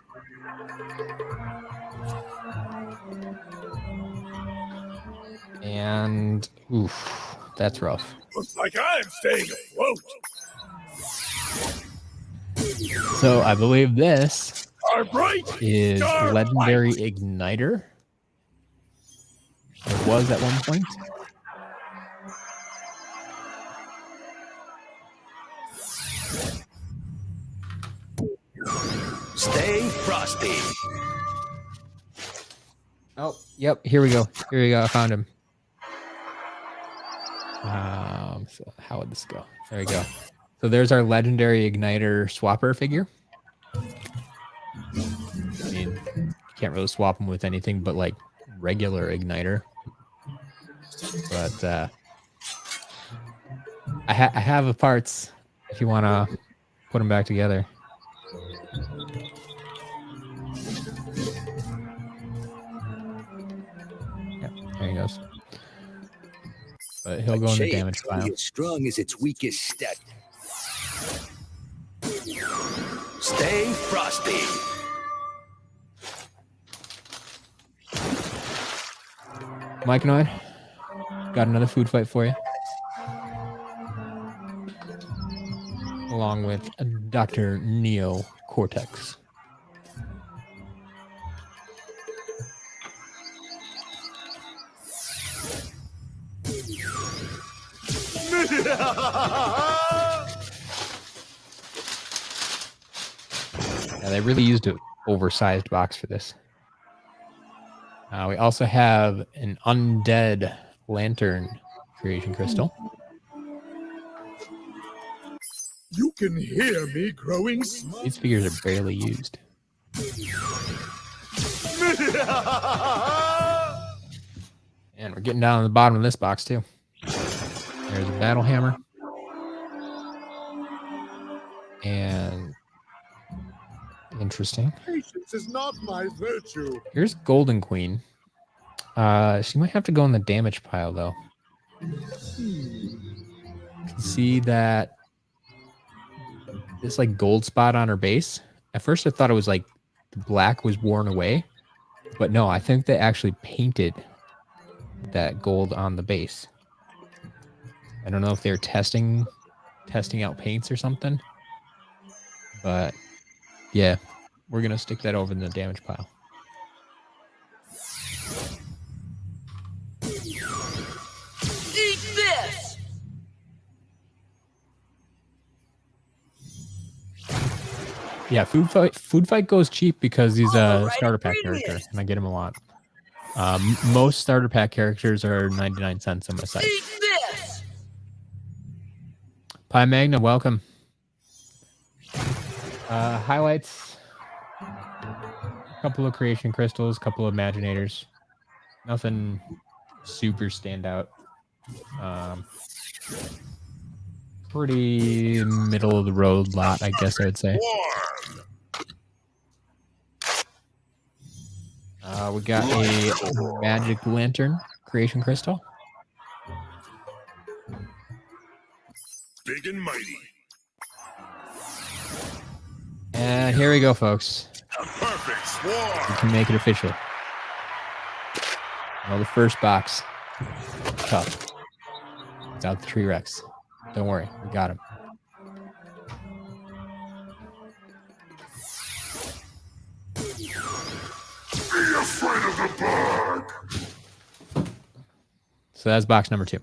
And oof, that's rough. Looks like I'm staying afloat. So I believe this Star bright is star Legendary fight. Igniter. It was at one point. Stay frosty. Oh, yep. Here we go. I found him. So how would this go? There we go. So there's our Legendary Igniter Swapper figure. I mean, you can't really swap them with anything but like regular Igniter. But I have the parts if you want to put them back together. Yeah, there he goes. But he'll go in the damage pile. As strong as its weakest step. Stay frosty. Mike and I got another food fight for you. Along with Dr. Neo Cortex. Yeah, they really used an oversized box for this. We also have an Undead Lantern Creation Crystal. You can hear me growing small. These figures are barely used. And we're getting down to the bottom of this box too. There's a Battle Hammer. And interesting. Patience is not my virtue. Here's Golden Queen. She might have to go in the damage pile though. You can see that this like gold spot on her base. At first I thought it was like the black was worn away, but no, I think they actually painted that gold on the base. I don't know if they're testing out paints or something, but yeah, we're gonna stick that over in the damage pile. Eat this. Yeah, food fight goes cheap because he's a Alright, starter pack bring character, it. and I get him a lot. Most starter pack characters are 99 cents on my site. Eat this! Pi Magna, welcome. Highlights. A couple of creation crystals, couple of imaginators. Nothing super standout. Pretty middle of the road lot, I guess I would say. We got a magic lantern creation crystal. Big and mighty. And here we go, folks. A perfect We swarm. can make it official. Well, the first box. Tough. Without the tree Rex. Don't worry, we got him. Be afraid of the bug. So that's box number 2.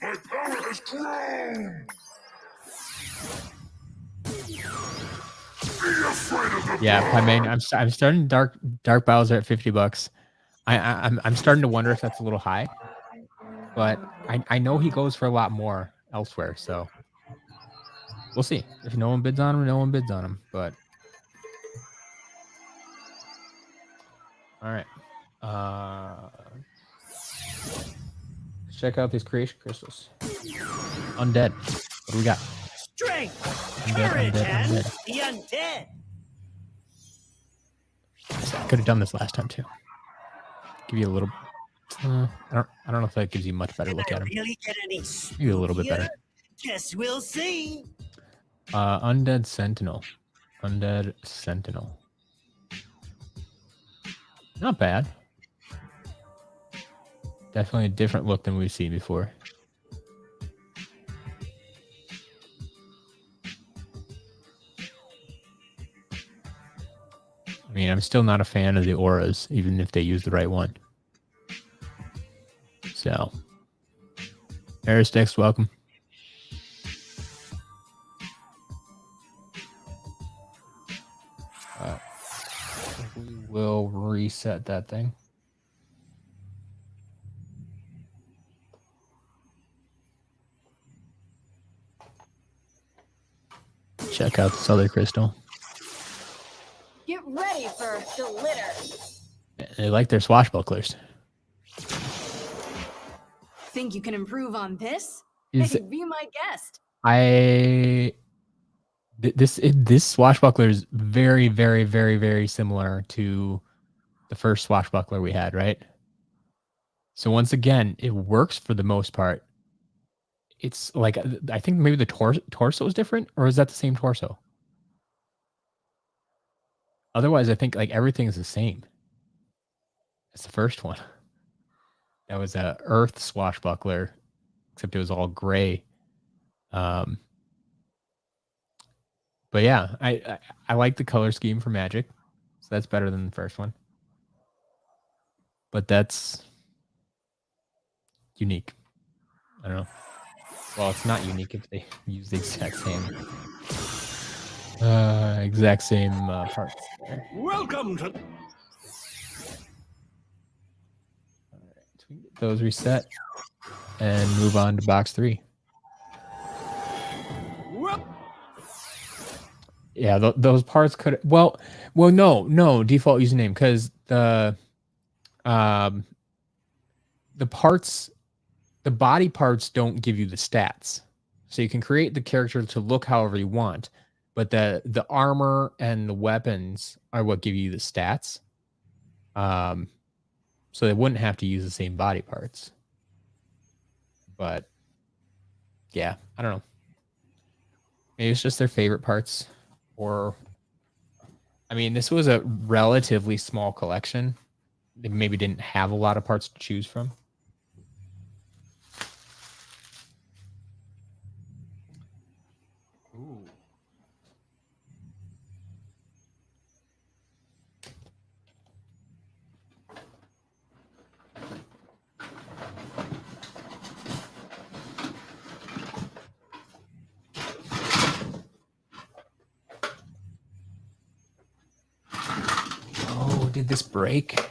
My power has grown. Be afraid of the Yeah, bug. I mean, I'm starting Dark Bowser at $50. I'm starting to wonder if that's a little high, but I know he goes for a lot more elsewhere, so we'll see. If no one bids on him, no one bids on him. But all right, let's check out these creation crystals. Undead. What do we got? Strength, Undead, courage, undead, and undead. the undead. I could have done this last time too. Give you a little. I don't know if that gives you much better look Can at I him. really get any Maybe a little bit better. Guess we'll see. Undead Sentinel. Undead Sentinel. Not bad. Definitely a different look than we've seen before. I mean, I'm still not a fan of the auras, even if they use the right one. So, Aristix, welcome. We will reset that thing. Check out this other crystal. Get ready for the litter. They like their swashbucklers. Think you can improve on this? Is Hey, be my guest. this swashbuckler is very, very, very, very similar to the first swashbuckler we had, right? So once again, it works for the most part. It's like, I think maybe the torso is different, or is that the same torso? Otherwise, I think like everything is the same. It's the first one. That was a Earth swashbuckler, except it was all gray. But yeah, I like the color scheme for Magic, so that's better than the first one. But that's unique. I don't know. Well, it's not unique if they use the exact same parts there. Welcome to. All right, so we can get those reset and move on to box 3. Yeah, those parts could. Well, no default username, because the parts, the body parts don't give you the stats, so you can create the character to look however you want, but the armor and the weapons are what give you the stats. So they wouldn't have to use the same body parts. But yeah, I don't know. Maybe it's just their favorite parts. Or, I mean, this was a relatively small collection. They maybe didn't have a lot of parts to choose from. Ooh. did this break?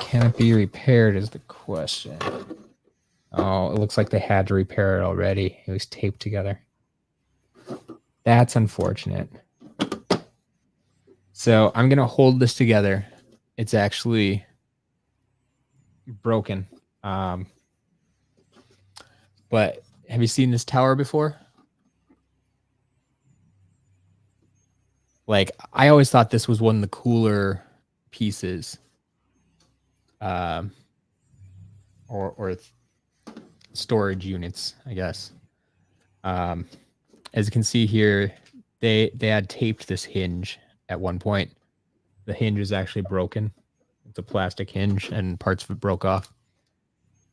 Can it be repaired is the question. Oh, it looks like they had to repair it already. It was taped together. That's unfortunate. So I'm going to hold this together. It's actually broken. But have you seen this tower before? Like, I always thought this was one of the cooler pieces. Or storage units, I guess. As you can see here, they had taped this hinge at one point. The hinge is actually broken. It's a plastic hinge and parts of it broke off.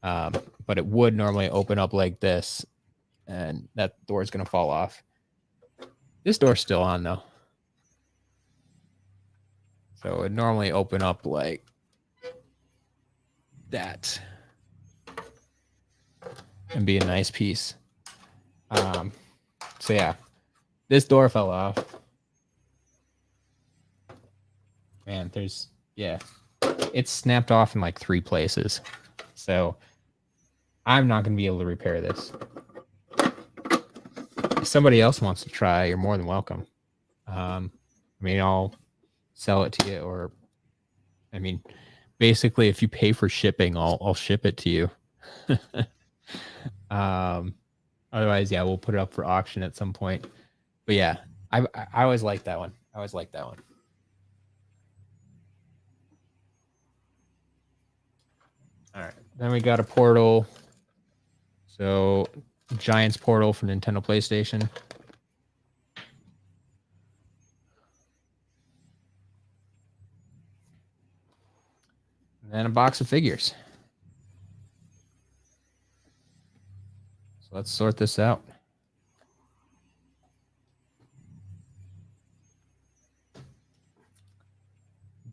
But it would normally open up like this, and that door is going to fall off. This door's still on though. So it would normally open up like that and be a nice piece. So yeah, this door fell off. Man, it's snapped off in like 3 places. So I'm not going to be able to repair this. If somebody else wants to try, you're more than welcome. I mean, I'll sell it to you, or I mean, basically, if you pay for shipping, I'll ship it to you. Otherwise, yeah, we'll put it up for auction at some point. But yeah, I always like that one. I always like that one. All right, then we got a portal. So, Giants portal for Nintendo PlayStation. And then a box of figures. So let's sort this out.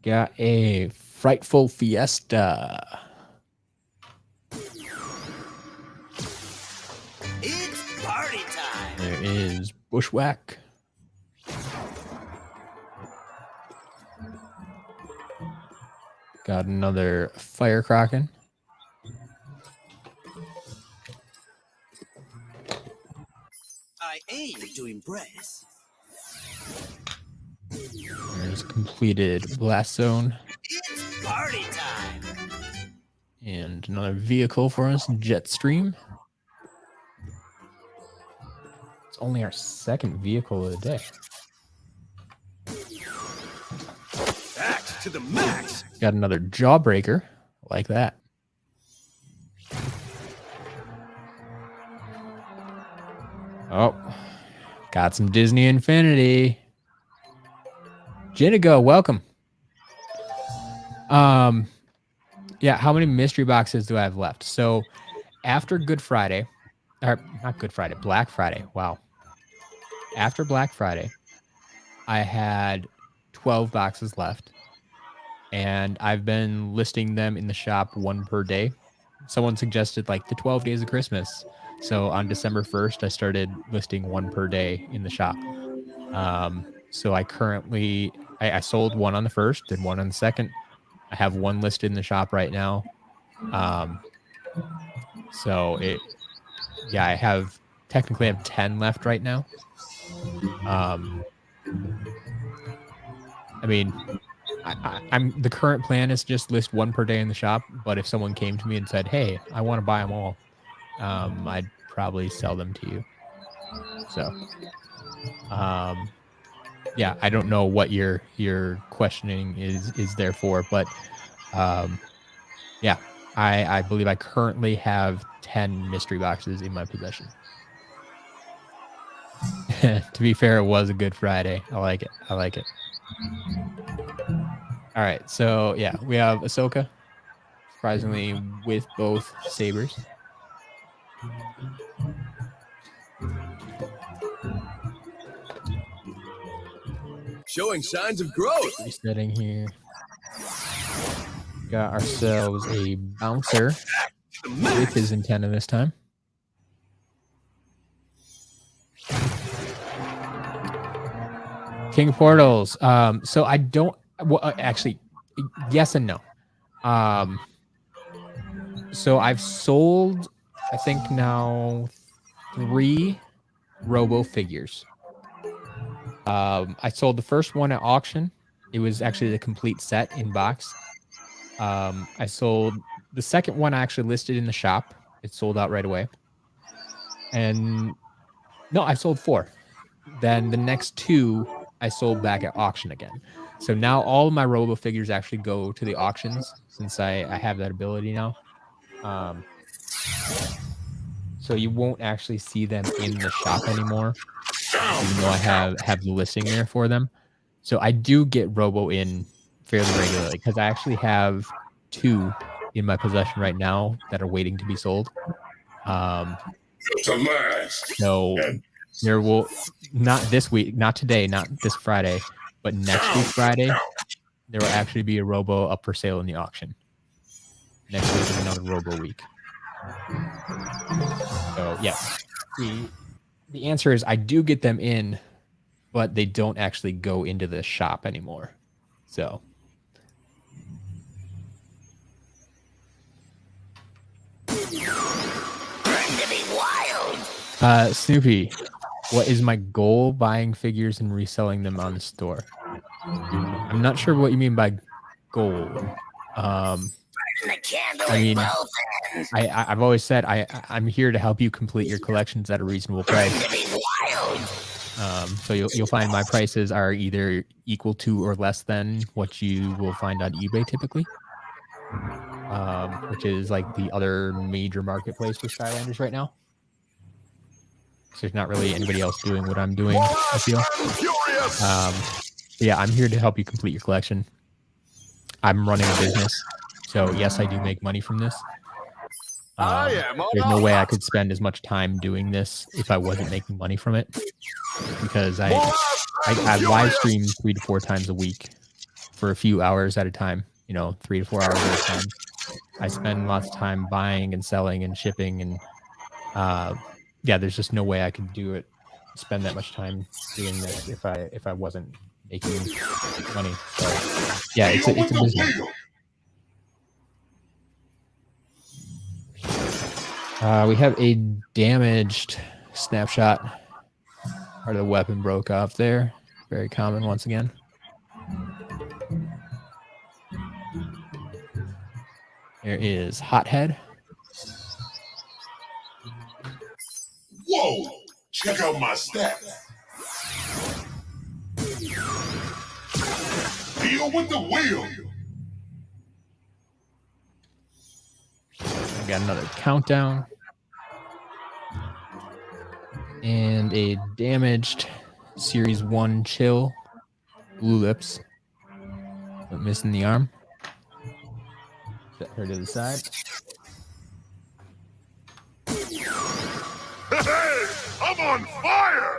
Got a Frightful Fiesta. It's party time. There is Bushwhack. Got another Fire Kraken. I aim to impress. There's completed Blast Zone. It's party time. And another vehicle for us, Jetstream. It's only our 2nd vehicle of the day. Axe to the max. Got another Jawbreaker, like that. Oh, got some Disney Infinity. Jinigo, welcome. Yeah, how many mystery boxes do I have left? So after Good Friday, or not Good Friday, Black Friday. Wow. After Black Friday, I had 12 boxes left. And I've been listing them in the shop 1 per day. Someone suggested like the 12 days of Christmas. So on December 1st, I started listing 1 per day in the shop. So I currently, I sold 1 on the 1st and 1 on the 2nd. I have 1 listed in the shop right now. So I have 10 left right now. I mean, I'm the current plan is just list 1 per day in the shop. But if someone came to me and said, "Hey, I want to buy them all," I'd probably sell them to you. So, yeah, I don't know what your questioning is there for, but yeah, I believe I currently have 10 mystery boxes in my possession. To be fair, it was a Good Friday. I like it. I like it. All right, so yeah, we have Ahsoka, surprisingly with both sabers. Showing signs of growth. Resetting here. Got ourselves a bouncer with his antenna this time. King of Portals. So I don't. Well, actually, yes and no. So I've sold, I think now, 3 Robo figures. I sold the first one at auction. It was actually the complete set in box. I sold the second one. I actually listed in the shop. It sold out right away. And no, I sold 4. Then the next 2 I sold back at auction again. So now all of my Robo figures actually go to the auctions since I have that ability now. So you won't actually see them in the shop anymore, even though I have the listing there for them. So I do get Robo in fairly regularly because I actually have 2 in my possession right now that are waiting to be sold. So there will, not this week, not today, not this Friday, but next week Friday, there will actually be a Robo up for sale in the auction. Next week is another Robo week. So yeah, the answer is I do get them in, but they don't actually go into the shop anymore. So Snoopy, what is my goal buying figures and reselling them on the store? I'm not sure what you mean by goal. I mean, I've always said I'm here to help you complete your collections at a reasonable price. So you'll find my prices are either equal to or less than what you will find on eBay typically, which is like the other major marketplace for Skylanders right now. So there's not really anybody else doing what I'm doing, I feel. Yeah, I'm here to help you complete your collection. I'm running a business, so yes, I do make money from this. There's no way I could spend as much time doing this if I wasn't making money from it, because I live stream 3 to 4 times a week for a few hours at a time. 3 to 4 hours at a time. I spend lots of time buying and selling and shipping, and yeah, there's just no way I could spend that much time doing this if I wasn't making money. So yeah, it's a business. We have a damaged snapshot. Part of the weapon broke off there. Very common once again. There is Hothead. Whoa! Check out my stats. Deal with the wheel. We got another countdown. And a damaged Series 1 Chill. Blue Lips. But missing the arm. Set her to the side. Hey, I'm on fire!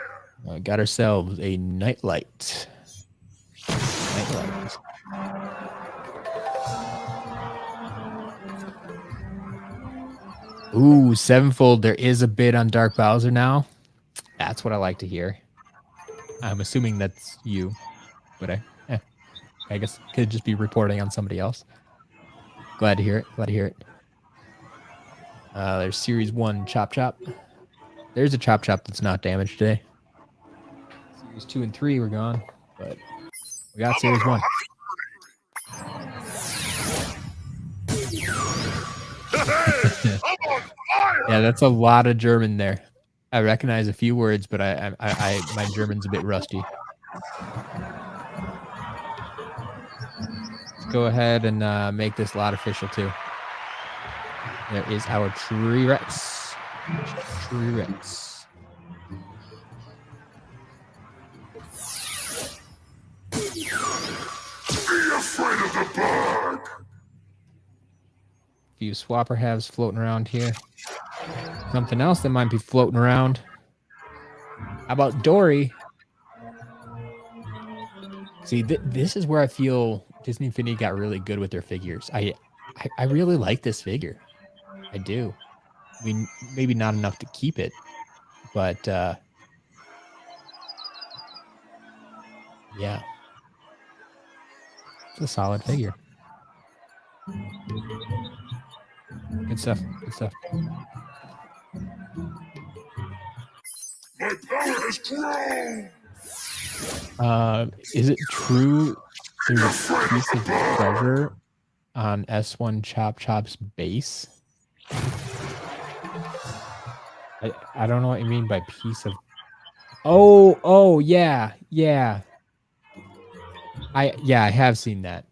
Got ourselves a Nightlight. Nightlight. Ooh, 7-fold. There is a bid on Dark Bowser now. That's what I like to hear. I'm assuming that's you, but I guess could just be reporting on somebody else. Glad to hear it. Glad to hear it. There's Series 1 Chop Chop. There's a Chop Chop that's not damaged today. Series 2 and 3 were gone, but we got Series 1. Yeah, that's a lot of German there. I recognize a few words, but my German's a bit rusty. Let's go ahead and make this lot official too. There is our Tree Rex. Tree Rex. Be afraid of the bug. Few swapper halves floating around here. Something else that might be floating around. How about Dory? See, this is where I feel Disney Infinity got really good with their figures. I really like this figure. I do. I mean, maybe not enough to keep it, but yeah, it's a solid figure. Good stuff. Good stuff. My power has grown! Is it true there's a piece of treasure on S1 Chop Chop's base? I don't know what you mean by piece of. Oh yeah. I have seen that.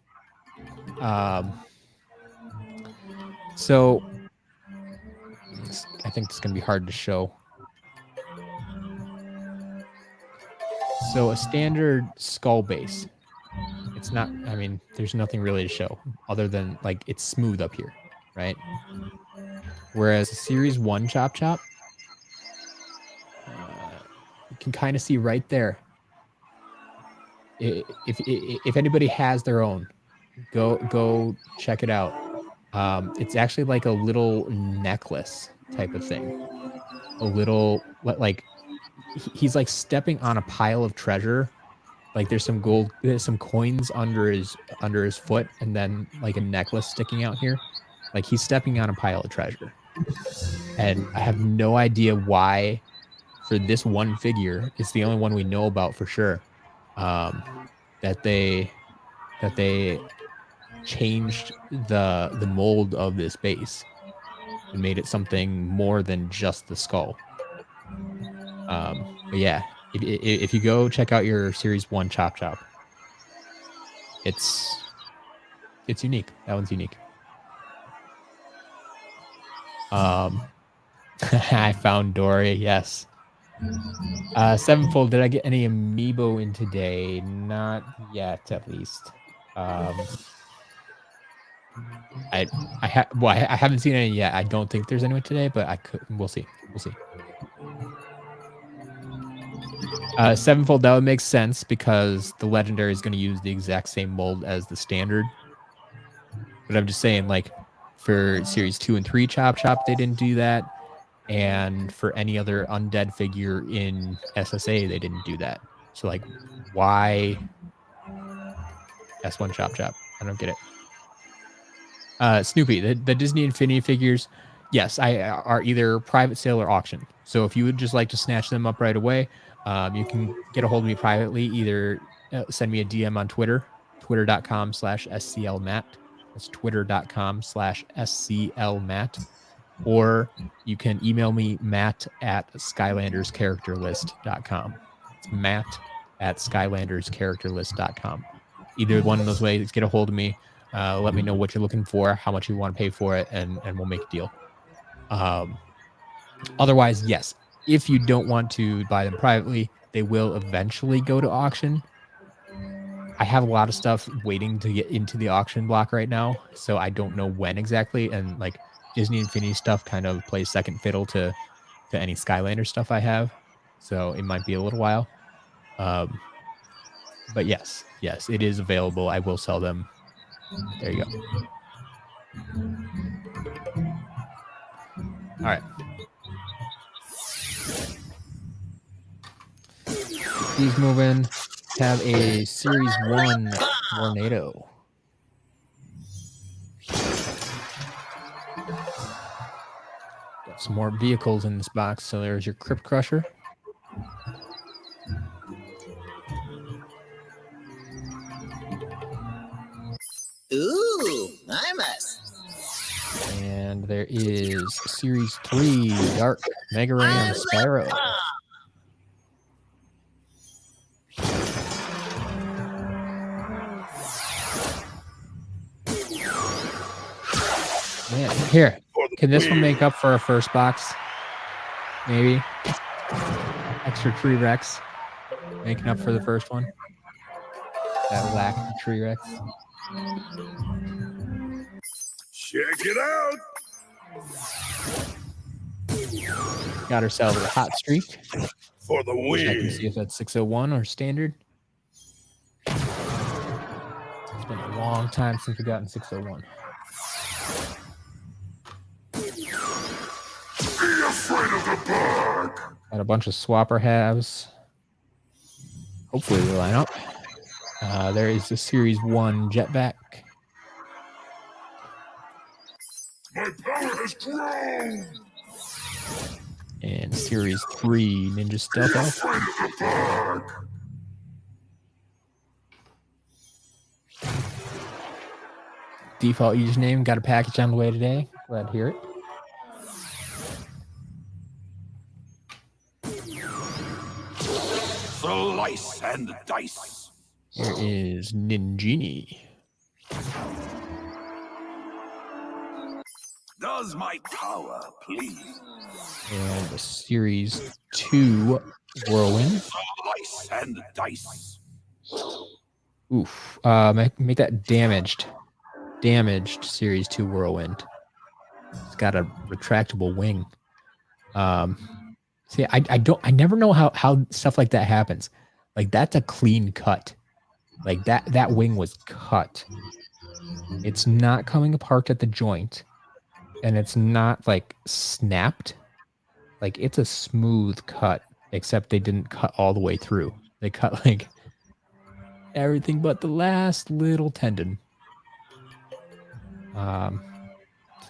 So I think it's gonna be hard to show. So a standard skull base. It's not, I mean, there's nothing really to show other than like it's smooth up here, right? Whereas a Series 1 Chop Chop, you can kind of see right there. If anybody has their own, go check it out. It's actually like a little necklace type of thing. A little, like, he's like stepping on a pile of treasure. Like there's some gold, there's some coins under his foot, and then like a necklace sticking out here. Like he's stepping on a pile of treasure. And I have no idea why for this one figure, it's the only one we know about for sure, that they changed the mold of this base and made it something more than just the skull. But yeah, if you go check out your Series 1 Chop Chop, it's unique. That one's unique. I found Dory, yes. Sevenfold, did I get any amiibo in today? Not yet, at least. I haven't seen any yet. I don't think there's anyone today, but we'll see. Sevenfold, that would make sense because the legendary is going to use the exact same mold as the standard. But I'm just saying, like, for Series 2 and 3 Chop Chop, they didn't do that. And for any other undead figure in SSA, they didn't do that. So, like, why S1 Chop Chop? I don't get it. Snoopy, the Disney Infinity figures, yes, are either private sale or auction. So if you would just like to snatch them up right away, you can get a hold of me privately. Either send me a DM on Twitter, twitter.com/sclmatt. That's twitter.com/sclmatt. Or you can email me, matt@skylanderscharacterlist.com. It's matt@skylanderscharacterlist.com. Either one of those ways, get a hold of me. Let me know what you're looking for, how much you want to pay for it, and we'll make a deal. Otherwise, yes, if you don't want to buy them privately, they will eventually go to auction. I have a lot of stuff waiting to get into the auction block right now, so I don't know when exactly. And like Disney Infinity stuff kind of plays second fiddle to any Skylander stuff I have, so it might be a little while. But yes, it is available. I will sell them. There you go. All right. He's moving. Have a Series 1 Tornado. Got some more vehicles in this box. So there's your Crypt Crusher. Ooh, nice. And there is Series 3 Dark Mega Ray and Spyro. Man, here. Can this one make up for our first box? Maybe. Extra Tree Rex. Making up for the first one. That lack of Tree Rex. Check it out! Got ourselves a Hot Streak. For the Check and win! see if that's 601 or standard. been a long time since we got in 601. Be afraid of the bug. Got a bunch of swapper halves. Hopefully they line up. There is the Series 1 jetpack. My power has grown. And Series 3 Ninja Stealth Be Elf. afraid of the bug. Default username. Got a package on the way today. Glad to hear it. Slice and dice. Here is Ninjini. Does my power please? And the Series 2 Whirlwind. Slice and dice. Oof. Make that damaged. Damaged Series 2 Whirlwind. It's got a retractable wing. See, I never know how stuff like that happens. Like, that's a clean cut. Like, that wing was cut. It's not coming apart at the joint. And it's not, like, snapped. Like, it's a smooth cut. Except they didn't cut all the way through. They cut, like, everything but the last little tendon. So,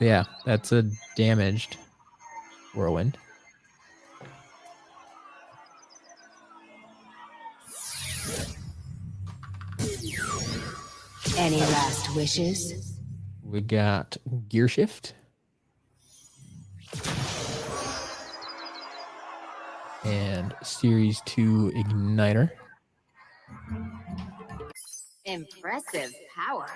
yeah, that's a damaged Whirlwind. Any last wishes? We got Gear Shift. And Series 2 Igniter. Impressive powers.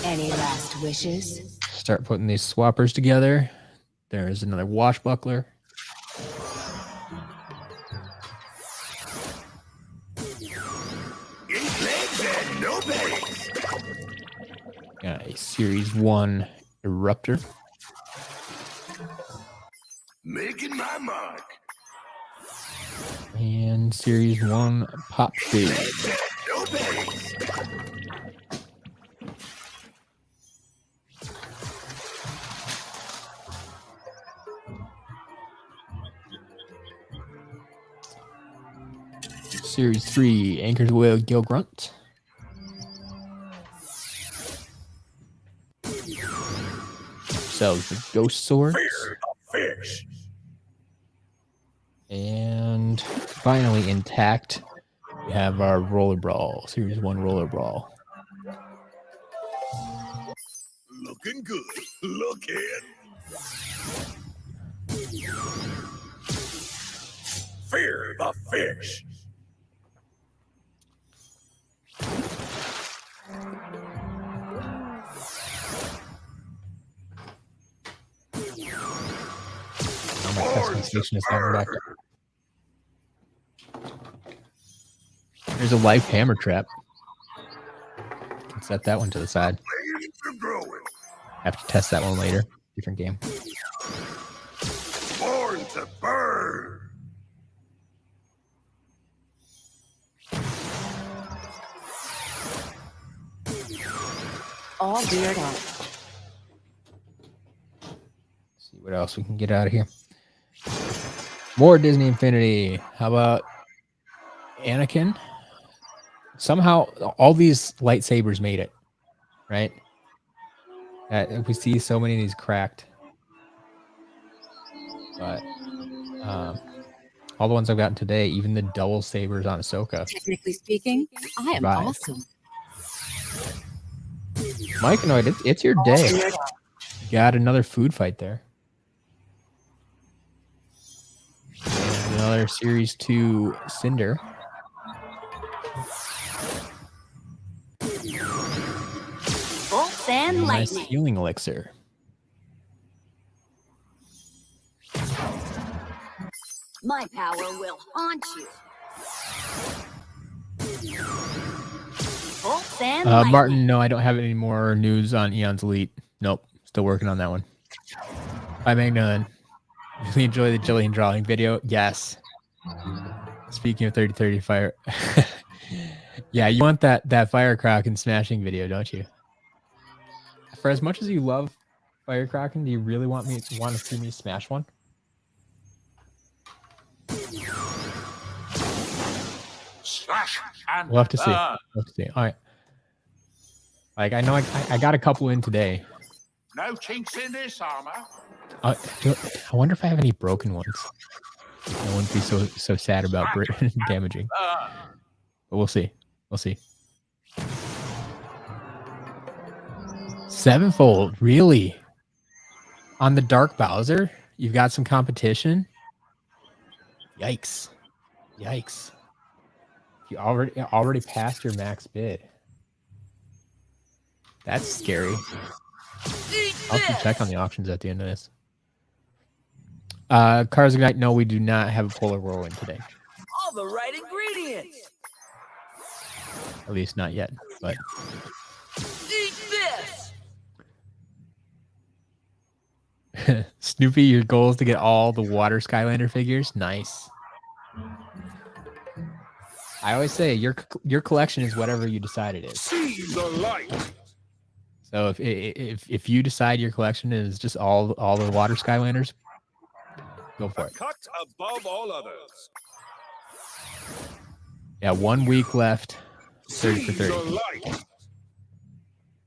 Any last wishes? Start putting these swappers together. There's another Swashbuckler. Eight legs and no bellies. Got a Series 1 Eruptor. Making my mark. And Series 1 Pop Shade. Legs and no bellies. Series 3 Anchor's Whale Gil Grunt. Sells the Ghost Sword. Fear the fish. And finally intact, we have our Roller Brawl, Series 1 Roller Brawl. Looking good. Looking. Fear the fish. My testing station is coming back up. There's a life hammer trap. Can set that one to the side. Flames are growing. Have to test that one later. Different game. Born to burn. All geared up. See what else we can get out of here. More Disney Infinity. How about Anakin? Somehow all these lightsabers made it, right? We see so many of these cracked, but all the ones I've gotten today, even the double sabers on Ahsoka. Technically speaking, I am Right. awesome. Mike, no, it's your day. Got another food fight there. And another Series 2 Cinder. Bolts and Nice lightning. healing elixir. My power will haunt you. Bolts and lightning. Martin, no, I don't have any more news on Eon's Elite. Nope, still working on that one. Bye, Magnon. Really enjoy the Jillian drawing video. Yes. Speaking of 3030 Fire, Yeah, you want that Firecracken smashing video, don't you? For as much as you love Firecracken, do you really want to see me smash one? Slash and We'll have to see. burn. We'll have to see. All right. Like I know I got a couple in today. No chinks in this armor. I wonder if I have any broken ones. I wouldn't be so sad about damaging. But we'll see. We'll see. Sevenfold, really? On the Dark Bowser? You've got some competition? Yikes. Yikes. You already passed your max bid. That's scary. I'll have to check on the auctions at the end of this. Cars Ignite, no, we do not have a Polar Whirlwind today. All the right ingredients. At least not yet, but Eat this. Snoopy, your goal is to get all the water Skylander figures. Nice. I always say your collection is whatever you decide it is. See the light. So if you decide your collection is just all the water Skylanders, go for it. Cut above all others. Yeah, 1 week left. 30 for See the 30. light.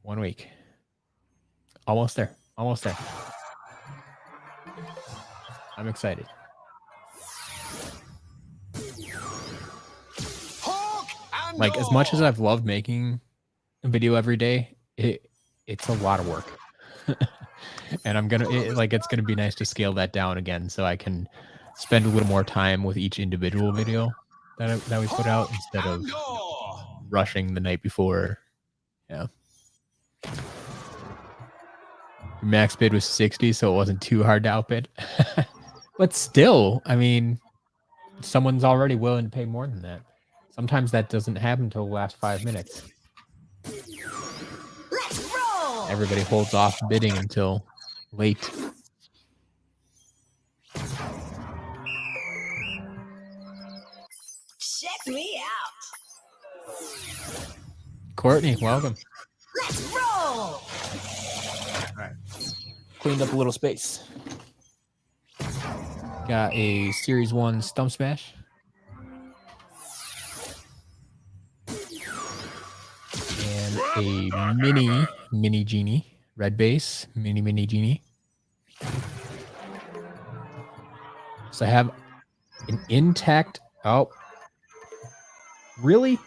1 week. Almost there. Almost there. I'm excited. Hawk and Like, as much as I've loved making a video every day, it's a lot of work. And it's gonna be nice to scale that down again so I can spend a little more time with each individual video that we put out instead of rushing the night before. Yeah. Max bid was 60, so it wasn't too hard to outbid. But still, I mean, someone's already willing to pay more than that. Sometimes that doesn't happen until the last 5 minutes. Let's roll. Everybody holds off bidding until late. Check me out. Courtney, welcome. Let's roll. Cleaned up a little space. Got a Series 1 Stump Smash. And a mini Genie. Red base. Mini Genie. So I have an intact... Oh. Really?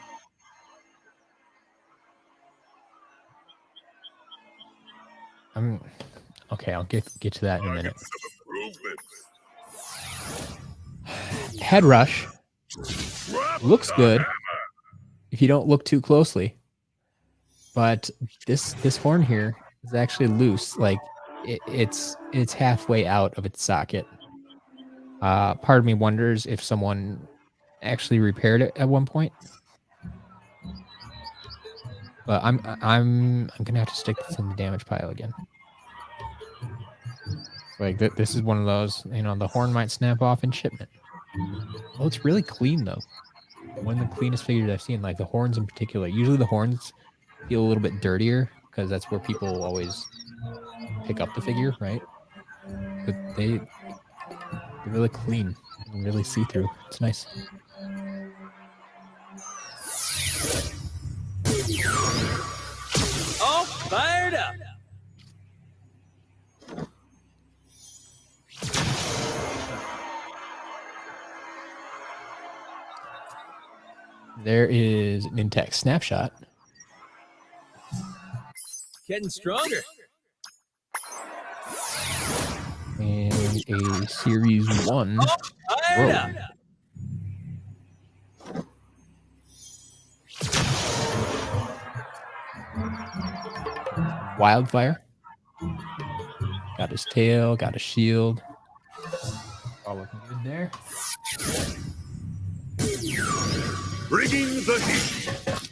Okay, I'll get to that in a minute. Head Rush looks good if you don't look too closely, but this horn here is actually loose. Like it's halfway out of its socket. Part of me wonders if someone actually repaired it at one point. But I'm gonna have to stick this in the damage pile again. Like this is one of those, the horn might snap off in shipment. Oh, it's really clean though. One of the cleanest figures I've seen, like the horns in particular. Usually the horns feel a little bit dirtier because that's where people always pick up the figure, right? But they're really clean and really see-through. It's nice. All fired up. There is Nintex Snapshot. Getting stronger. And a Series 1. Fired up. Wildfire. Got his tail, got his shield. All looking good there. Bringing the heat.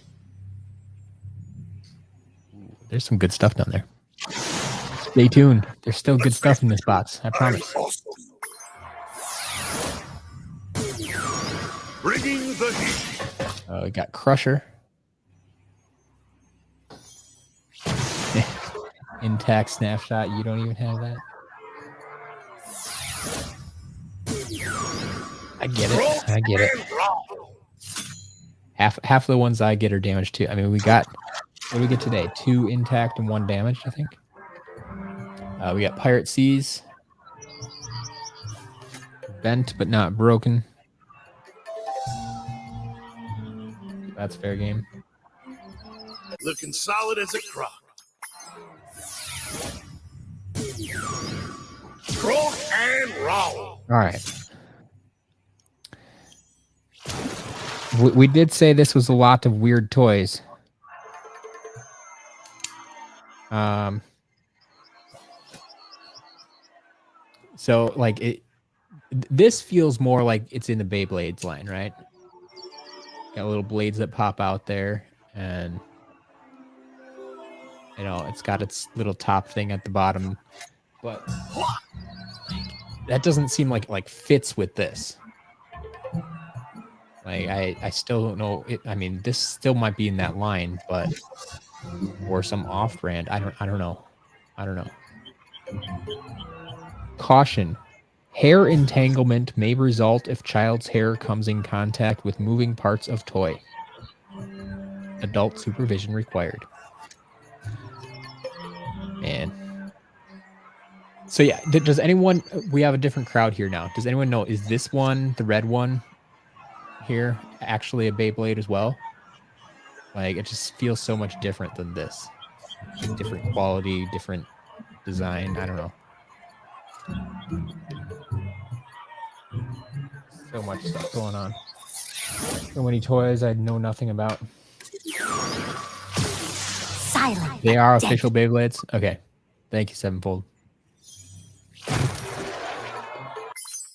There's some good stuff down there. Stay tuned. There's still good stuff in this box. I promise. Bringing the heat. We got Crusher. Nintex Snapshot. You don't even have that. I get it. I get it. Half of the ones I get are damaged too. I mean, we got, what do we get today? 2 intact and 1 damaged, I think. We got Pirate Seas. Bent but not broken. That's fair game. Looking solid as a crock. Rock and roll. All right. We did say this was a lot of weird toys. So like this feels more like it's in the Beyblades line, right? Got little blades that pop out there, and you know it's got its little top thing at the bottom, but that doesn't seem like fits with this. Like I still don't know. I mean, this still might be in that line, but or some off-brand. I don't know. Caution: hair entanglement may result if child's hair comes in contact with moving parts of toy. Adult supervision required. Man. So yeah, does anyone? We have a different crowd here now. Does anyone know? Is this one, the red one here, actually a Beyblade as well? Like, it just feels so much different than this. Different quality, different design. I don't know. So much stuff going on. So many toys I know nothing about. Silent. They are official Beyblades? Okay. Thank you, Sevenfold.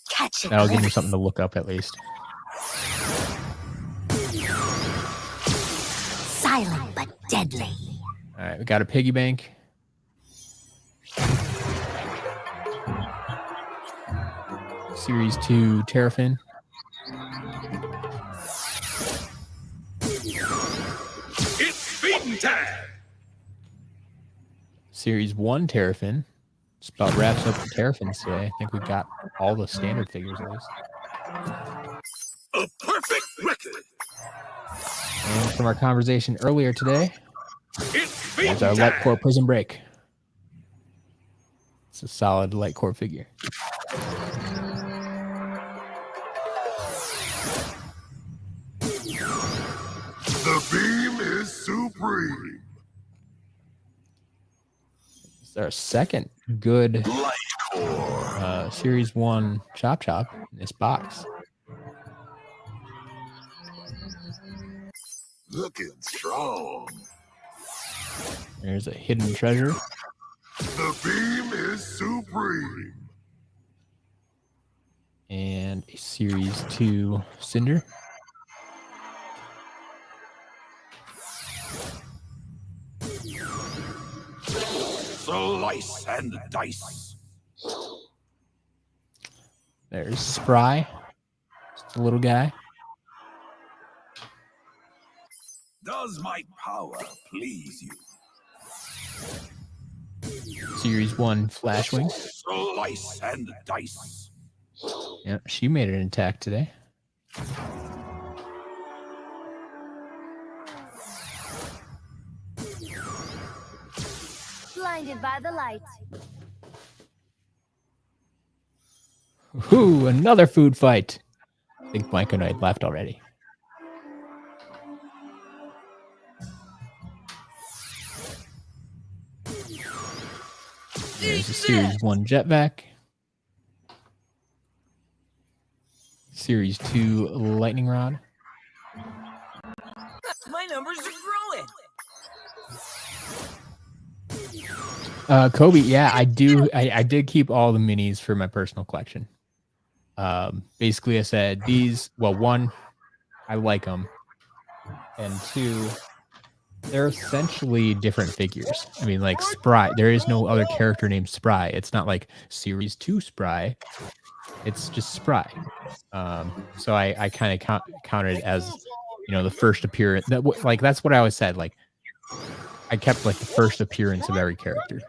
Catch it. That'll give me something to look up at least. Silent but deadly. All right, we got a piggy bank. Series 2 Terrafin. It's feeding time. Series 1 Terrafin. Just about wraps up the Terrafins today. I think we got all the standard figures at least. A perfect record. And from our conversation earlier today, It's feeding there's our time. Light Core Prison Break. It's a solid Light Core figure. The beam is supreme. It's our second good Light core. Series 1 Chop Chop in this box. Looking strong. There's a hidden treasure. The beam is supreme. And a Series 2 Cinder. Slice and dice. There's Spry. Just a little guy. Does my power please you? Series 1 Flashwing. Slice and dice. Yeah, she made it intact today. Blinded by the light. Ooh, another food fight. I think Mike and I left already. There's a Series 1 Jetvac. Series 2 Lightning Rod. My numbers are growing. Kobe, yeah, I do. I did keep all the minis for my personal collection. Basically, I said these. Well, one, I like them, and two, they're essentially different figures. I mean, like Spry. There is no other character named Spry. It's not like Series 2 Spry. It's just Spry. So I kind of counted it as, you know, the first appearance. That's what I always said. Like, I kept like the first appearance of every character.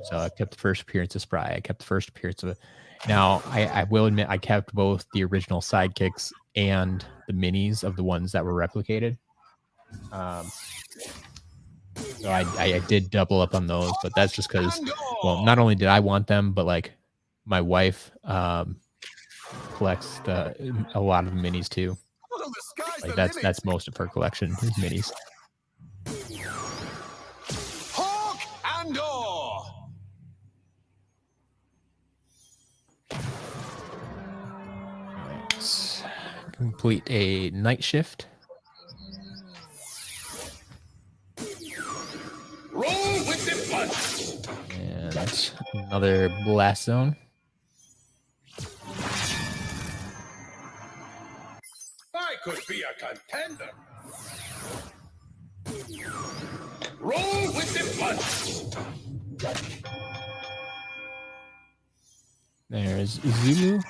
So I kept the first appearance of Spry. I kept the first appearance of it. Now, I will admit I kept both the original sidekicks and the minis of the ones that were replicated. So I did double up on those, but that's just because, well, not only did I want them, but like my wife collects a lot of minis too. Like that's most of her collection is minis. Hawk and Oar. Let's complete a night shift. Roll with the punch. And that's another blast zone. I could be a contender. Roll with the punch. There's Zulu.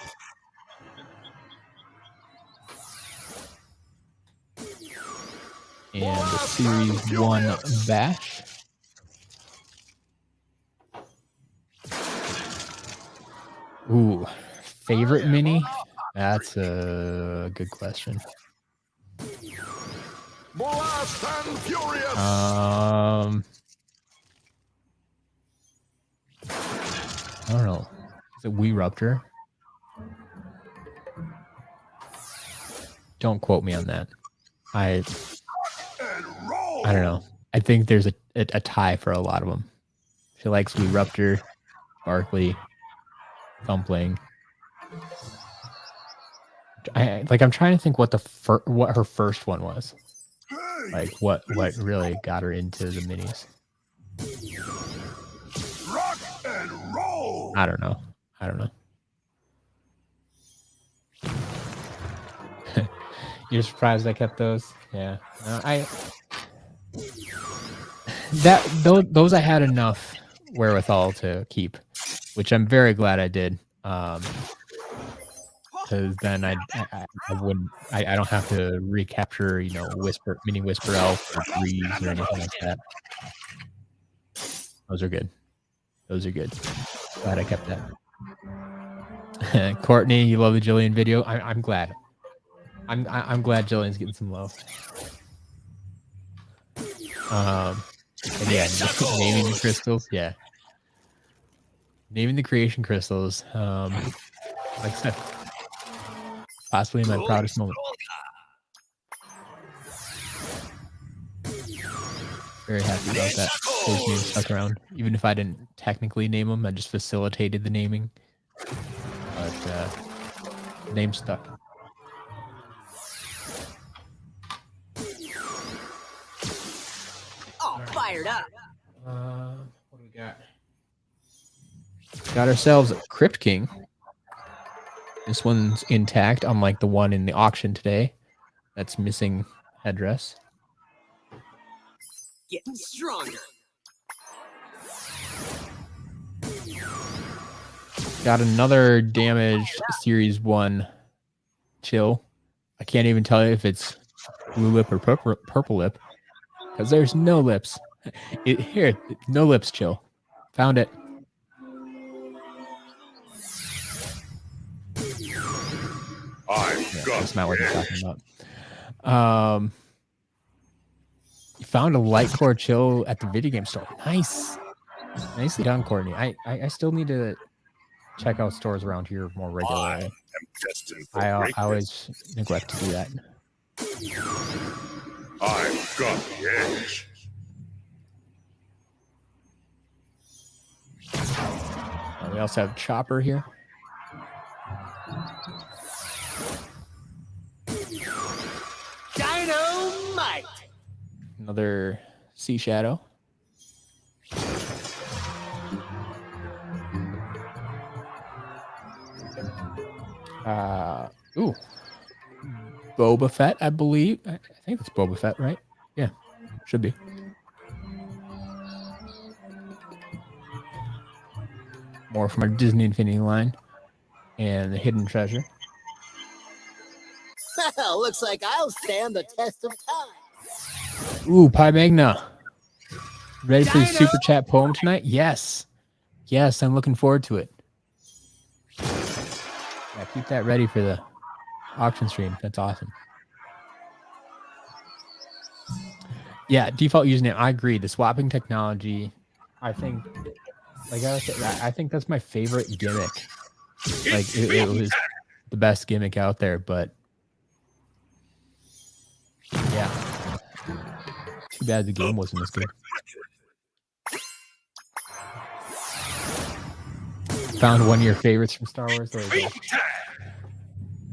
And the Series 1 Bash. Ooh, favorite mini? That's a good question. Blast and Furious. I don't know. Is it Wii Rupture? Don't quote me on that. I don't know. I think there's a tie for a lot of them. She likes Wii Rupture, Barkley, Thumpling. I'm trying to think what what her first one was. Like what really got her into the minis. Rock and roll. I don't know. You're surprised I kept those? Yeah. No, those I had enough wherewithal to keep, which I'm very glad I did. Because then I wouldn't I don't have to recapture, mini Whisper Elf or Breeze or anything like that. Those are good. Glad I kept that. Courtney, you love the Jillian video. I'm glad. I'm glad Jillian's getting some love. And yeah, naming the crystals. Yeah, naming the creation crystals. Like I said, possibly my proudest moment. Very happy about that. Those names stuck around, even if I didn't technically name them. I just facilitated the naming. But name stuck. All fired up. What do we got? Got ourselves a Crypt King. This one's intact, unlike the one in the auction today. That's missing headdress. Getting stronger. Got another damaged Series 1 Chill. I can't even tell you if it's blue lip or purple lip, because there's no lips. Here, no lips Chill. Found it. That's not what I'm talking about. You found a light core Chill at the video game store. Nice. Nicely done, Courtney. I still need to check out stores around here more regularly. I always neglect to do that. I've got the edge. We also have Chopper here. Dynamite. Another Sea Shadow. Ooh. Boba Fett, I believe. I think it's Boba Fett, right? Yeah, should be. More from our Disney Infinity line. And the Hidden Treasure. Looks like I'll stand the test of time. Ooh, Pi Magna. Ready for the super chat poem tonight? Yes. Yes, I'm looking forward to it. Yeah, keep that ready for the auction stream. That's awesome. Yeah, default username. I agree. The swapping technology, I think, I think that's my favorite gimmick. Like it was the best gimmick out there, but yeah, too bad the game wasn't as good. Found one of your favorites from Star Wars. There we go.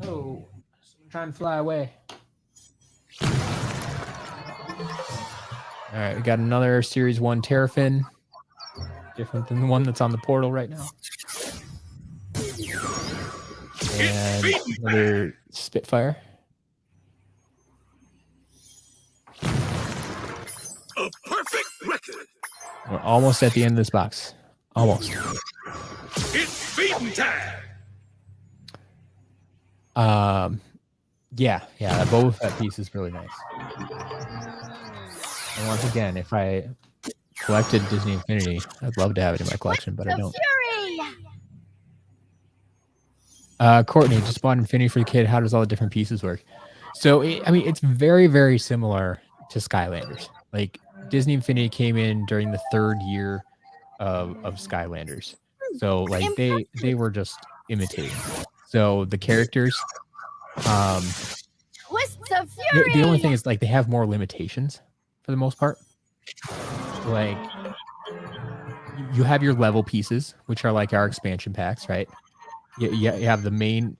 Oh, I'm trying to fly away. All right, we got another Series 1 Terrafin. Different than the one that's on the portal right now. And another Spitfire. A perfect record. We're almost at the end of this box. Almost. It's beating time. Yeah, that Boba Fett piece is really nice. And once again, if I collected Disney Infinity, I'd love to have it in my collection, but I don't. Courtney, just bought Infinity for the kid. How does all the different pieces work? So, it's very, very similar to Skylanders. Like, Disney Infinity came in during the 3rd year of Skylanders. So, like, they were just imitating. So, the characters... Twists of fury. The only thing is, like, they have more limitations for the most part. Like, you have your level pieces, which are like our expansion packs, right? You have the main,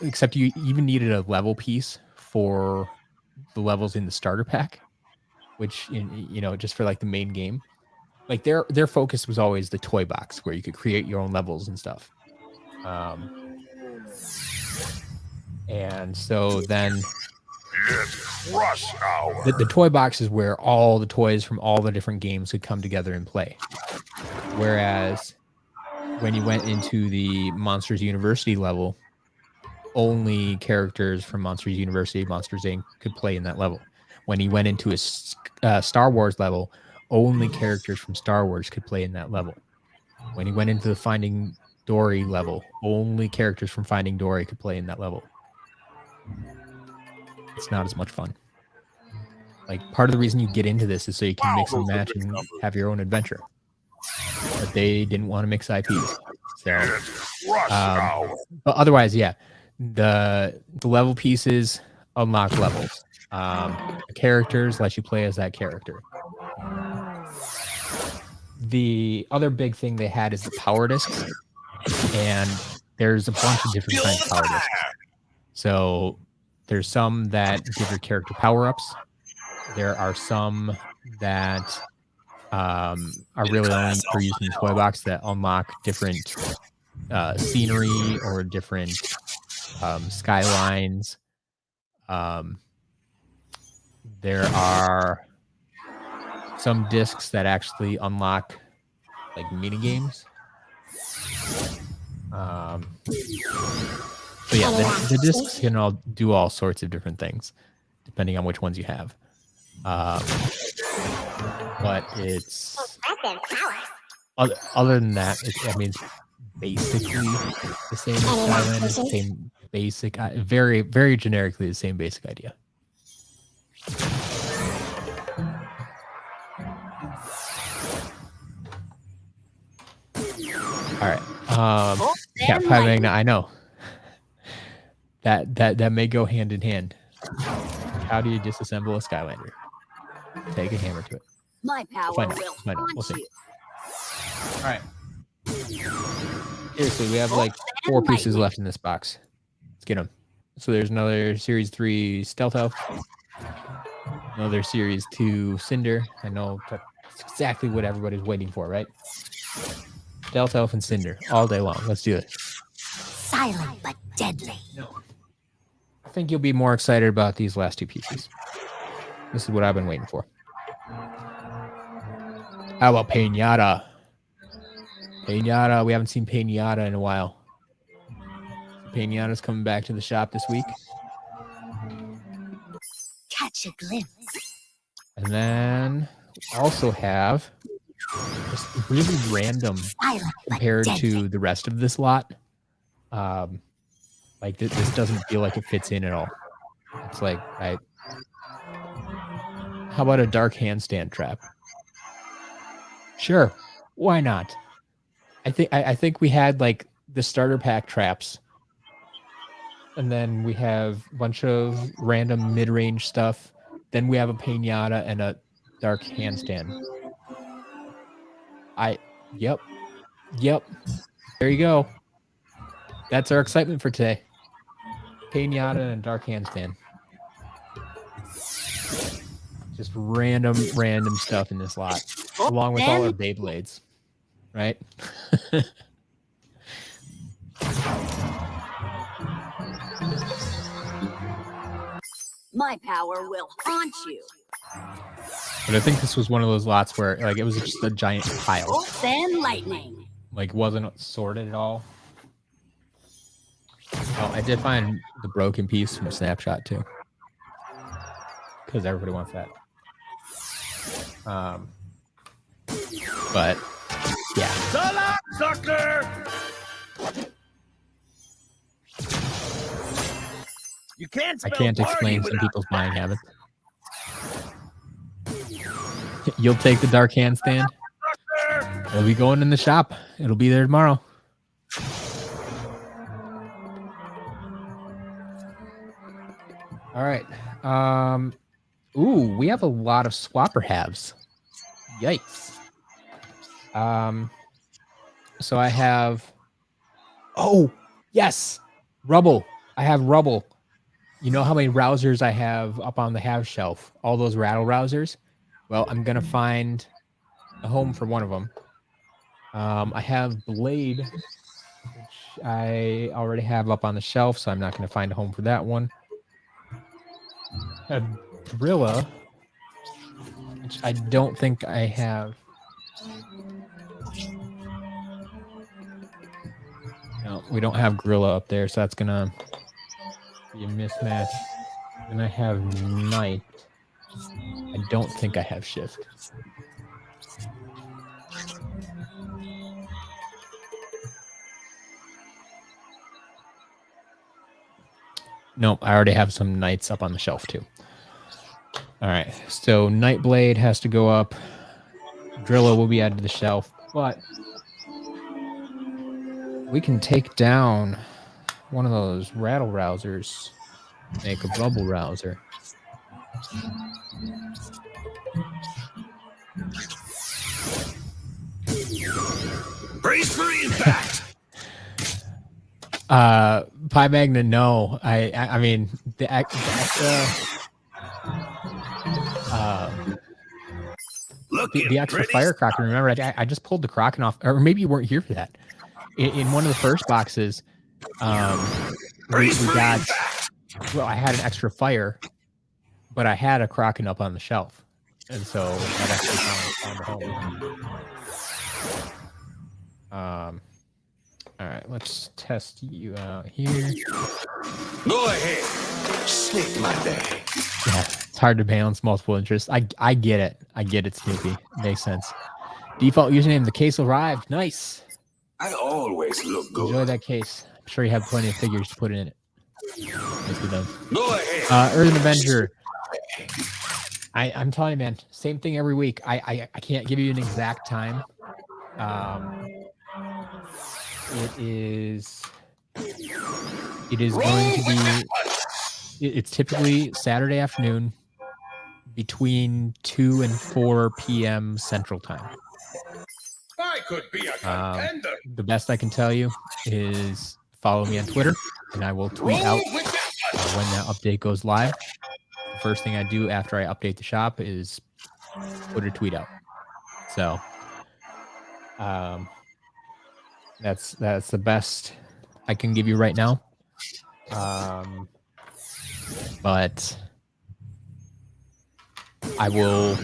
except you even needed a level piece for the levels in the starter pack, which, just for like the main game. Like their focus was always the toy box where you could create your own levels and stuff. And so then It's rush hour. the toy box is where all the toys from all the different games could come together and play. Whereas when you went into the Monsters University level, only characters from Monsters University, Monsters Inc. could play in that level. When he went into a Star Wars level, only characters from Star Wars could play in that level. When he went into the Finding Dory level, only characters from Finding Dory could play in that level. It's not as much fun. Like, part of the reason you get into this is so you can mix and match and have your own adventure. But they didn't want to mix IPs. So, Rush hour. but otherwise, yeah, the level pieces unlock levels. Characters let you play as that character. The other big thing they had is the power discs, and there's a bunch of different kinds of power discs. So there's some that give your character power-ups. There are some that are really only for use in the toy box that unlock different scenery or different skylines. There are some discs that actually unlock like mini games. So yeah, the discs can all do all sorts of different things depending on which ones you have. But it's other than that, it's basically the same as Skylanders, same basic, very, very generically the same basic idea. All right. Yeah, Pi Magna, I know. That may go hand in hand. How do you disassemble a Skylander? Take a hammer to it. My power Find out. will Find out. We'll haunt see. you. All right. Seriously, we have like 4 pieces left in this box. Let's get them. So there's another Series 3 Stealth Elf. Another Series 2 Cinder. I know that's exactly what everybody's waiting for, right? Stealth Elf and Cinder all day long. Let's do this. Silent but deadly. No. I think you'll be more excited about these last 2 pieces. This is what I've been waiting for. How about Pinata? Pinata. We haven't seen Pinata in a while. Pinata's coming back to the shop this week. Catch a glimpse. And then we also have just really random Silent but compared deadly. to the rest of this lot. Like this doesn't feel like it fits in at all. It's like, how about a dark handstand trap? Sure, why not? I think we had like the starter pack traps, and then we have a bunch of random mid-range stuff. Then we have a pinata and a dark handstand. Yep. There you go. That's our excitement for today. Pinata and a dark handstand. Just random stuff in this lot, along with all our Beyblades, right? My power will haunt you. But I think this was one of those lots where like it was just a giant pile. Bolts and lightning. Like wasn't sorted at all. Oh, I did find the broken piece from Snapshot too, because everybody wants that. But yeah. So long, sucker! You can't I spell can't party explain some without people's buying habits. You'll take the dark handstand. sucker! It'll be going in the shop. It'll be there tomorrow. All right. Ooh, we have a lot of swapper halves. Yikes. So I have. Oh, yes, rubble. I have rubble. You know how many rousers I have up on the have shelf? All those rattle rousers. Well, I'm gonna find a home for one of them. I have Blade, which I already have up on the shelf, so I'm not gonna find a home for that one. I have Gorilla, which I don't think I have. No, we don't have Gorilla up there, so that's gonna be a mismatch. And I have Knight. I don't think I have Shift. Nope, I already have some Knights up on the shelf too. All right, so Nightblade has to go up. Drilla will be added to the shelf, but we can take down one of those rattle rousers, make a bubble rouser. Brace for impact! Pi Magna, no. I mean the extra the extra fire Kraken. Remember, I just pulled the Kraken off, or maybe you weren't here for that. In one of the first boxes, we got. Well, I had an extra fire, but I had a Kraken up on the shelf, and so that actually found home. All right, let's test you out here. Go ahead. Snake my day. Yeah, it's hard to balance multiple interests. I get it. I get it, Snoopy. Makes sense. Default username, the case arrived. Nice. I always look good. Enjoy that case. I'm sure you have plenty of figures to put in it. Nicely done. Go ahead. Earthen Avenger. I'm telling you, man, same thing every week. I can't give you an exact time. It is going to be, it's typically Saturday afternoon between 2 and 4 p.m. Central Time. I could be a contender. The best I can tell you is follow me on Twitter, and I will tweet out when that update goes live. The first thing I do after I update the shop is put a tweet out. So, that's the best I can give you right now. But I will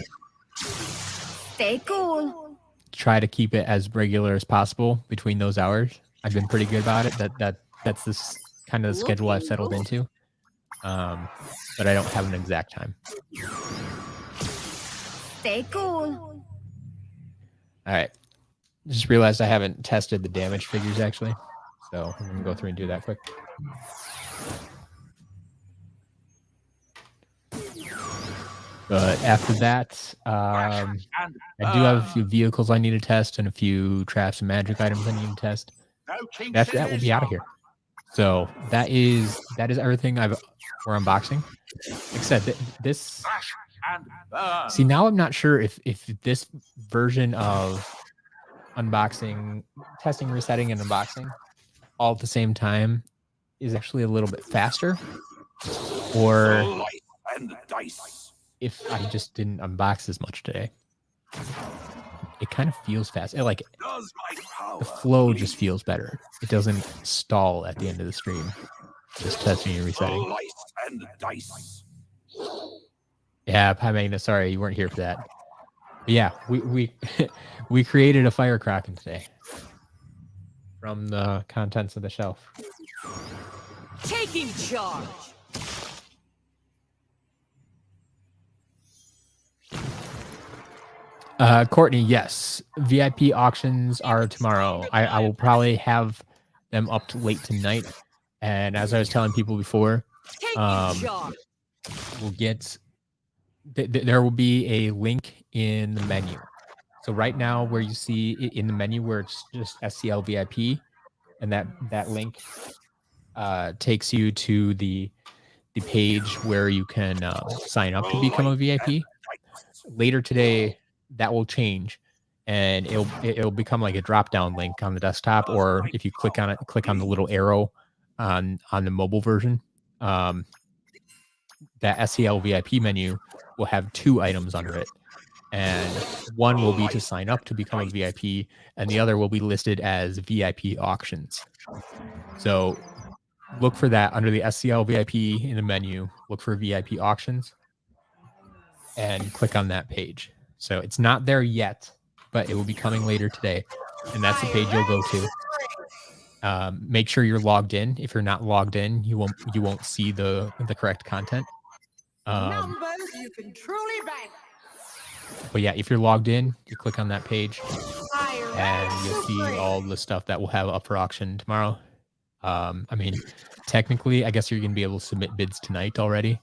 Stay cool. try to keep it as regular as possible between those hours. I've been pretty good about it. That's this kind of the schedule I've settled into. But I don't have an exact time. Stay cool. All right. Just realized I haven't tested the damage figures actually. So I'm going to go through and do that quick. But after that, I do have a few vehicles I need to test and a few traps and magic items I need to test. After that, we'll be out of here. So that is everything we're unboxing. Like I said, this. See, now I'm not sure if this version of unboxing, testing, resetting, and unboxing all at the same time is actually a little bit faster, or if I just didn't unbox as much today. It kind of feels fast. Like the flow just feels better. It doesn't stall at the end of the stream. Just testing and resetting. Yeah, Pi Magna, sorry you weren't here for that. But yeah, we we created a fire kraken today from the contents of the shelf. Taking charge. Courtney, yes. VIP auctions are tomorrow. I will probably have them up to late tonight. And as I was telling people before, we'll get... there will be a link in the menu. So right now where you see in the menu where it's just SCL VIP, and that link takes you to the page where you can sign up to become a VIP. Later today, that will change, and it'll become like a drop-down link on the desktop, or if you click on it, click on the little arrow on the mobile version. That SCL VIP menu will have 2 items under it, and one will be to sign up to become a VIP, and the other will be listed as VIP auctions. So look for that under the SCL VIP in the menu. Look for VIP auctions and click on that page. So it's not there yet, but it will be coming later today, and that's the page you'll go to. Make sure you're logged in. If you're not logged in, you won't see the correct content. Numbers you can truly bank. But yeah, if you're logged in, you click on that page, and you'll see all the stuff that we'll have up for auction tomorrow. I mean, technically, I guess you're gonna be able to submit bids tonight already,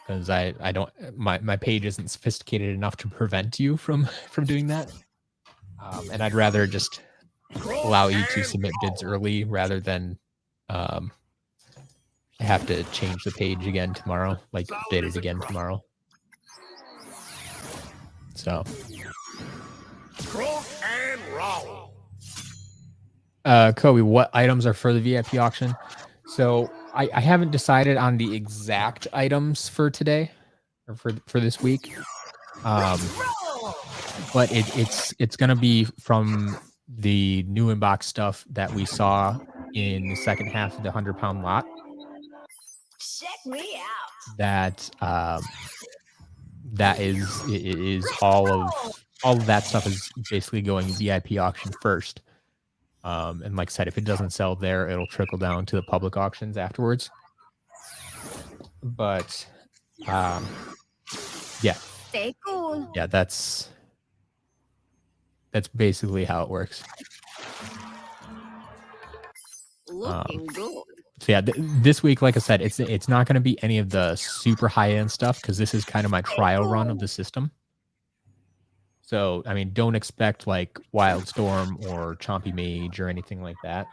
because I don't, my page isn't sophisticated enough to prevent you from doing that. And I'd rather just allow you to submit bids early rather than have to change the page again tomorrow, like update it again tomorrow. So and roll. Kobe, what items are for the VIP auction? So I haven't decided on the exact items for today or for this week. But it's gonna be from the new inbox stuff that we saw in the second half of the 100-pound lot. Check me out. That is all of that stuff is basically going VIP auction first. And like I said, if it doesn't sell there, it'll trickle down to the public auctions afterwards. But yeah. Stay cool. Yeah, that's basically how it works. Looking good. So yeah, this week, like I said, it's not going to be any of the super high-end stuff, because this is kind of my trial run of the system. So, I mean, don't expect like Wildstorm or Chompy Mage or anything like that.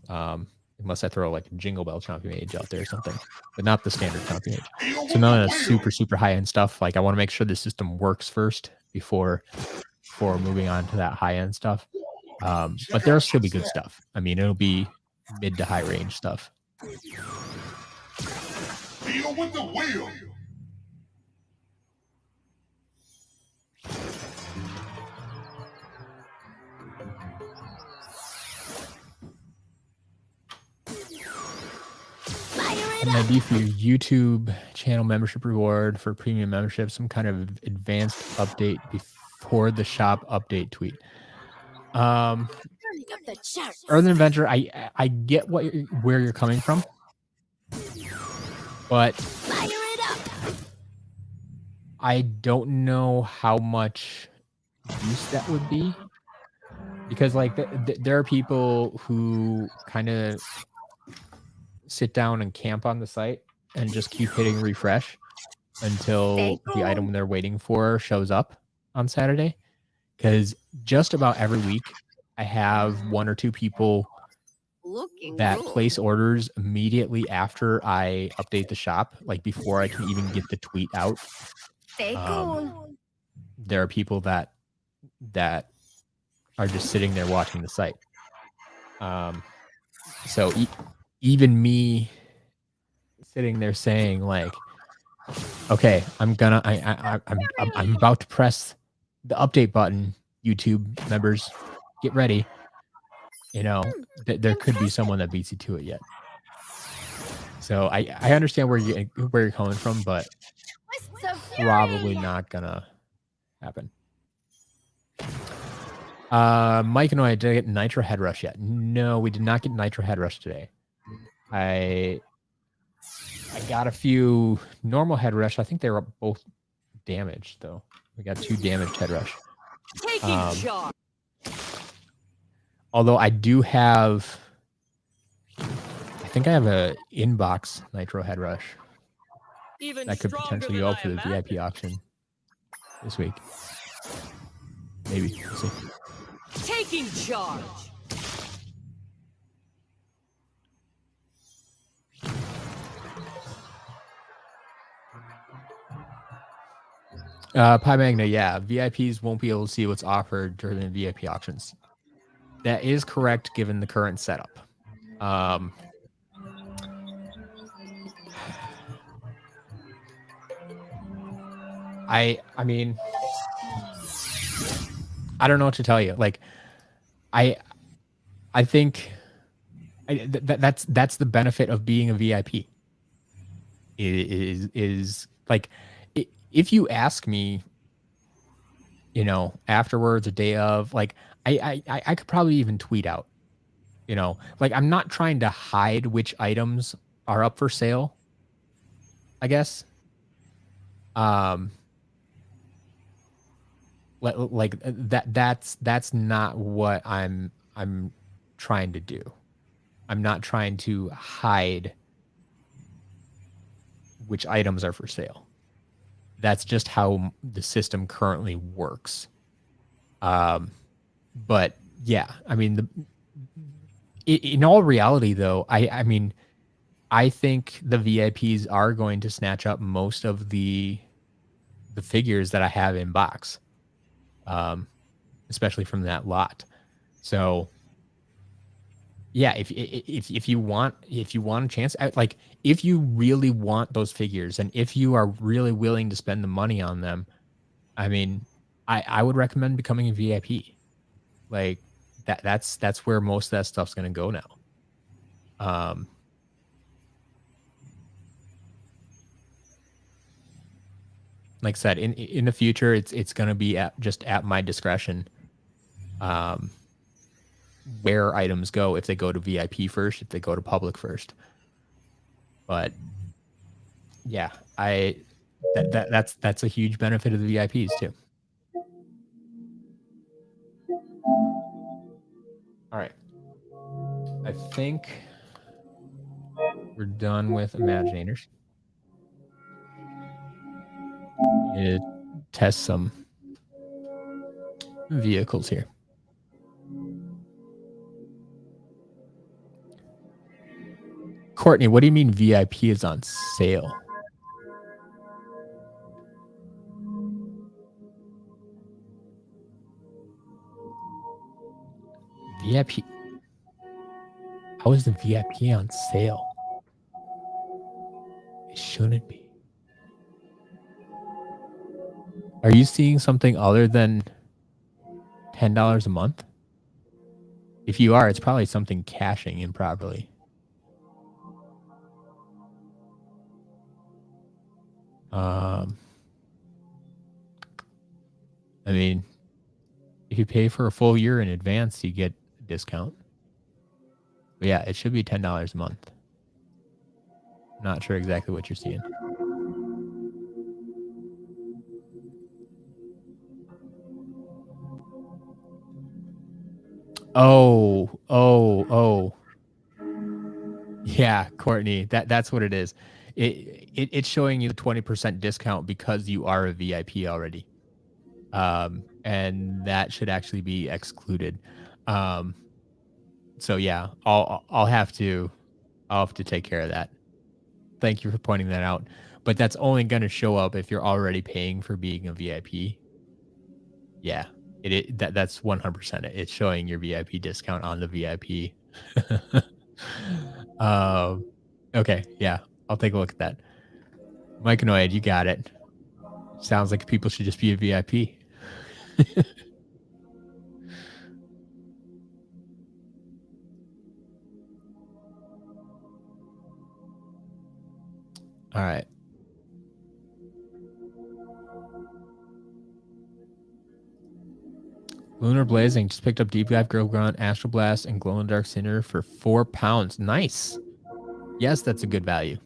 Unless I throw like a Jingle Bell Chompy Mage out there or something, but not the standard Chompy Mage. So none of the super high-end stuff. Like, I want to make sure the system works first before moving on to that high-end stuff. But there'll still be good stuff. I mean, it'll be mid to high range stuff. Deal with the wheel. And that'd be for your YouTube channel membership reward for premium membership, some kind of advanced update before the shop update tweet. Earthen Adventure, I get where you're coming from, but I don't know how much use that would be, because like there are people who kind of sit down and camp on the site and just keep hitting refresh until the item they're waiting for shows up on Saturday. Because just about every week, I have one or two people that place orders immediately after I update the shop, like before I can even get the tweet out. There are people that are just sitting there watching the site. So even me sitting there saying like, okay, I'm about to press the update button. YouTube members, get ready. You know, there could be someone that beats you to it yet. So I understand where you're coming from, but probably not gonna happen. Mike and I, did I get Nitro Head Rush yet? No, we did not get Nitro Head Rush today. I got a few normal Head Rush. I think they were both damaged though. We got 2 damaged Head Rush. Although I do have, I think I have a inbox Nitro Head Rush that could potentially go up for the VIP auction this week. Maybe. We'll see. Taking charge. Pi Magna, yeah. VIPs won't be able to see what's offered during the VIP auctions. That is correct given the current setup. I mean, I don't know what to tell you. Like, I think that's the benefit of being a VIP. Is like, if you ask me, you know, afterwards, a day of, like, I could probably even tweet out, you know, like, I'm not trying to hide which items are up for sale, I guess. Like that's not what I'm trying to do. I'm not trying to hide which items are for sale. That's just how the system currently works. But yeah, I mean, in all reality, though, I mean, I think the VIPs are going to snatch up most of the figures that I have in box, especially from that lot. So yeah, if you want a chance, like, if you really want those figures and if you are really willing to spend the money on them, I mean, I would recommend becoming a VIP. Like, that's where most of that stuff's going to go now. Like I said, in the future, it's going to be just at my discretion. Where items go, if they go to VIP first, if they go to public first. But yeah, that's a huge benefit of the VIPs too. All right, I think we're done with Imaginators. Test some vehicles here. Courtney, what do you mean VIP is on sale? VIP? How is the VIP on sale? It shouldn't be. Are you seeing something other than $10 a month? If you are, it's probably something caching improperly. I mean, if you pay for a full year in advance, you get a discount. But yeah, it should be $10 a month. Not sure exactly what you're seeing. Oh. Yeah, Courtney, that's what it is. It's showing you the 20% discount because you are a VIP already. And that should actually be excluded. So yeah, I'll have to take care of that. Thank you for pointing that out. But that's only going to show up if you're already paying for being a VIP. Yeah, that's 100%. It's showing your VIP discount on the VIP. Okay, yeah, I'll take a look at that. Myconoid, you got it. Sounds like people should just be a VIP. All right. Lunar Blazing just picked up Deep Dive Girl Grunt, Astral Blast, and Glow in the Dark Cinder for £4. Nice. Yes, that's a good value.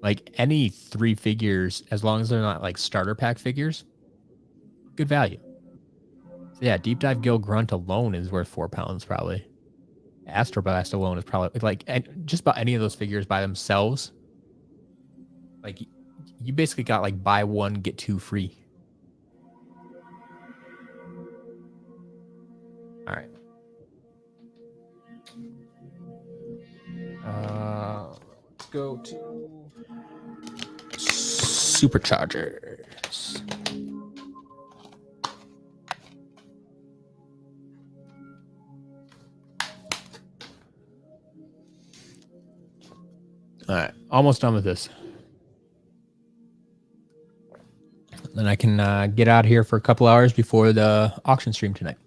Like any 3 figures, as long as they're not like starter pack figures, good value. So yeah, Deep Dive Gil Grunt alone is worth £4 probably. Astral Blast alone is probably like just about any of those figures by themselves. Like you basically got like buy one get 2 free. All right. Let's go to Superchargers. All right, almost done with this. Then I can get out of here for a couple hours before the auction stream tonight.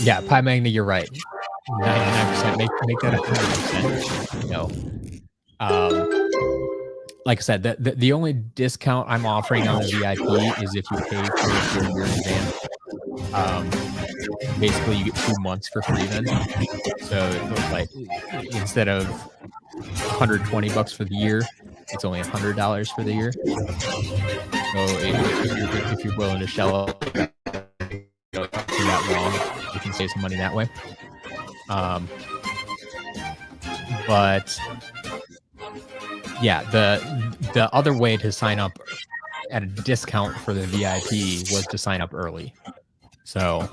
Yeah, Pie Magna, you're right. 99%. Make that 100%. No. Like I said, the only discount I'm offering on the VIP is if you pay for a year in advance. Basically, you get 2 months for free then. So like instead of $120 for the year, it's only $100 for the year. So if you're willing to shell out that long, you can save some money that way. But yeah, the other way to sign up at a discount for the VIP was to sign up early. So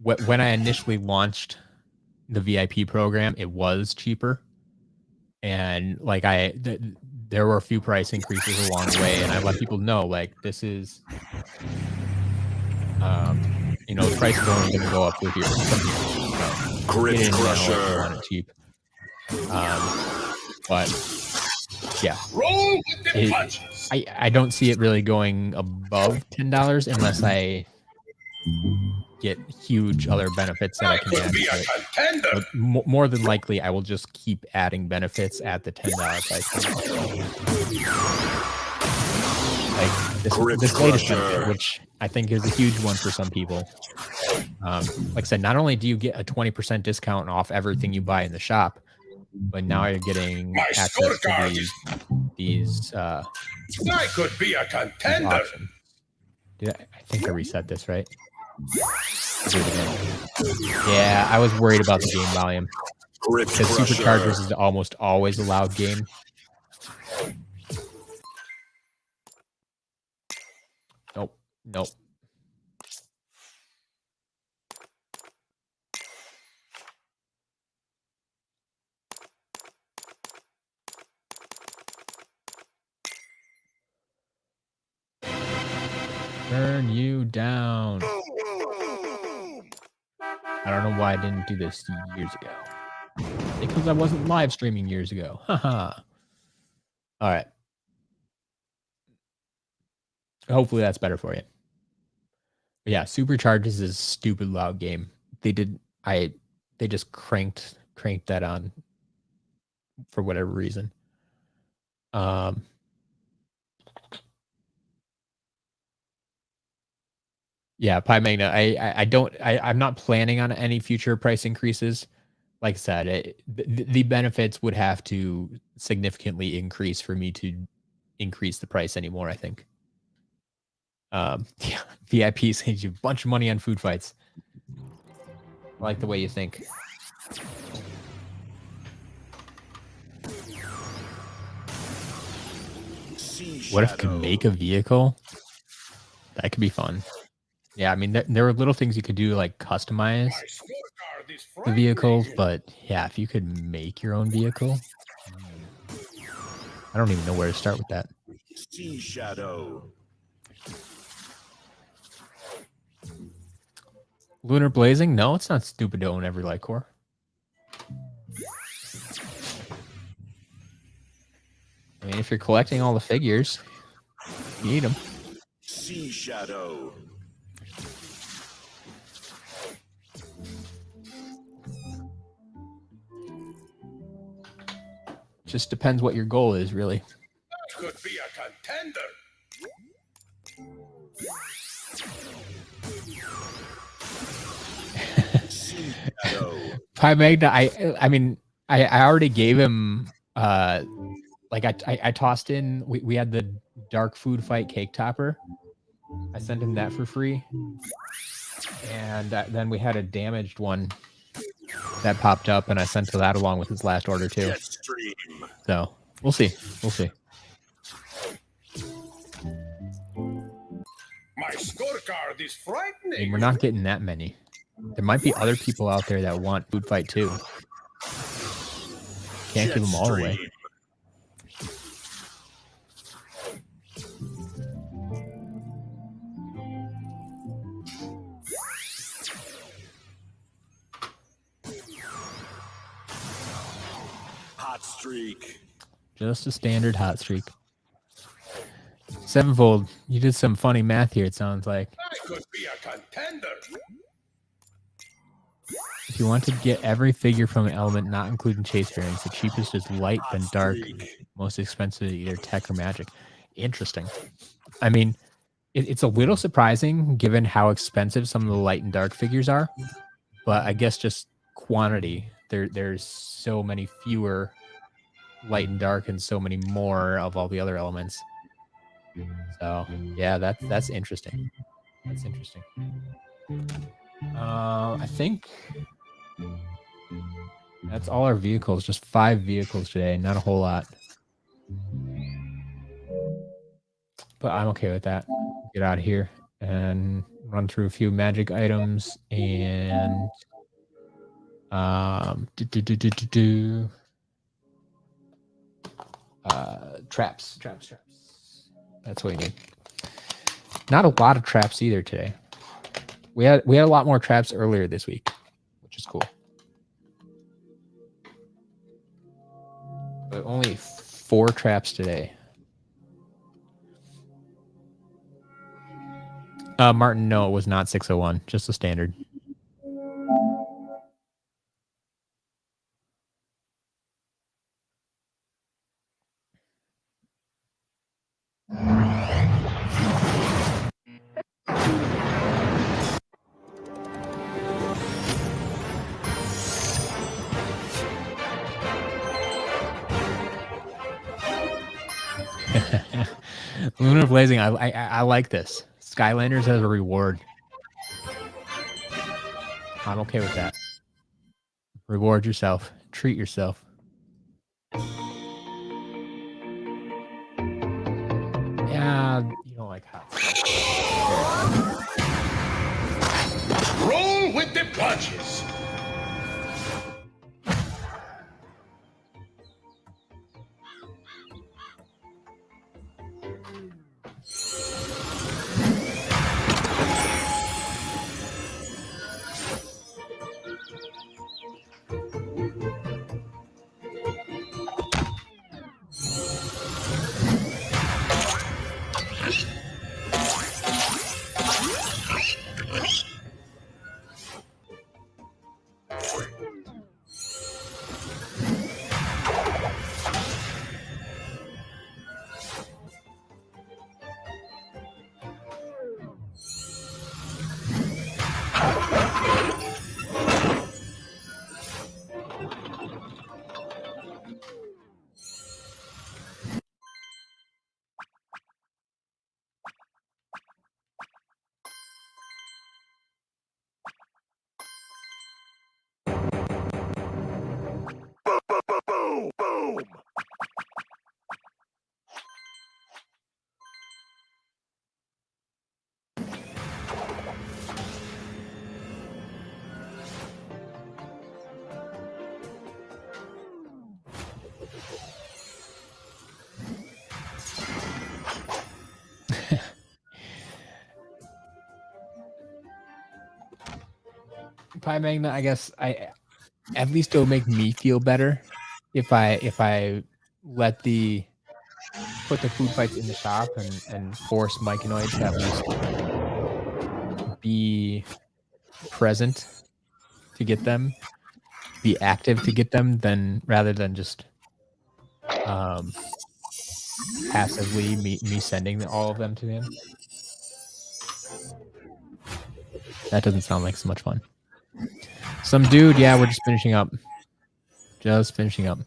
when I initially launched the VIP program, it was cheaper. And like there were a few price increases along the way, and I let people know like this is the price is only going to go up with your Grid Crusher on it cheap. But yeah, I don't see it really going above $10 unless I get huge other benefits that I can add to it. But more than likely, I will just keep adding benefits at the $10 price. Like this latest benefit, which I think is a huge one for some people. Like I said, not only do you get a 20% discount off everything you buy in the shop, but now you're getting access to these I could be a contender. Options. I think I reset this, right? Yeah, I was worried about the game volume. Because Superchargers is almost always a loud game. Nope. Turn you down. I don't know why I didn't do this years ago. Because I wasn't live streaming years ago. Haha. All right. Hopefully that's better for you. But yeah, Supercharges is a stupid loud game. They just cranked that on for whatever reason. All Yeah, Pi Magna. I'm not planning on any future price increases. Like I said, the benefits would have to significantly increase for me to increase the price anymore, I think. Yeah, VIP saves you a bunch of money on food fights. I like the way you think. What if you could make a vehicle? That could be fun. Yeah, I mean, there were little things you could do, like customize the vehicles, but yeah, if you could make your own vehicle, I don't even know where to start with that. Sea Shadow. Lunar Blazing? No, it's not stupid to own every light core. I mean, if you're collecting all the figures, you need them. Sea Shadow. Just depends what your goal is, really. That could be a contender. Pi Magna, I mean, I already gave him like I tossed in, we had the dark food fight cake topper. I sent him that for free. And then we had a damaged one that popped up, and I sent that along with his last order too. So we'll see. We'll see. My scorecard is frightening. I mean, we're not getting that many. There might be other people out there that want food fight too. Can't give them all away. Hot streak. Just a standard hot streak. Sevenfold, you did some funny math here, it sounds like. I could be a contender. If you want to get every figure from an element, not including chase variants, the cheapest is light, then dark. Most expensive is either tech or magic. Interesting. I mean, it's a little surprising given how expensive some of the light and dark figures are. But I guess just quantity. There's so many fewer light and dark and so many more of all the other elements. So yeah, that's interesting. That's interesting. I think that's all our vehicles. Just 5 vehicles today. Not a whole lot. But I'm okay with that. Get out of here and run through a few magic items and traps. That's what you need. Not a lot of traps either today. We had a lot more traps earlier this week, which is cool. But only 4 traps today. Martin, no, it was not 601, just a standard. Lunar Blazing, I like this. Skylanders has a reward. I'm okay with that. Reward yourself. Treat yourself. Yeah, you don't like hot stuff. Roll with the punches. Pie Magna, I guess at least it'll make me feel better if I let put the food fights in the shop and force Myconoid to at least be present to get them, be active to get them, then rather than just passively me sending all of them to him. That doesn't sound like so much fun. Some dude, yeah, we're just finishing up. Just finishing up.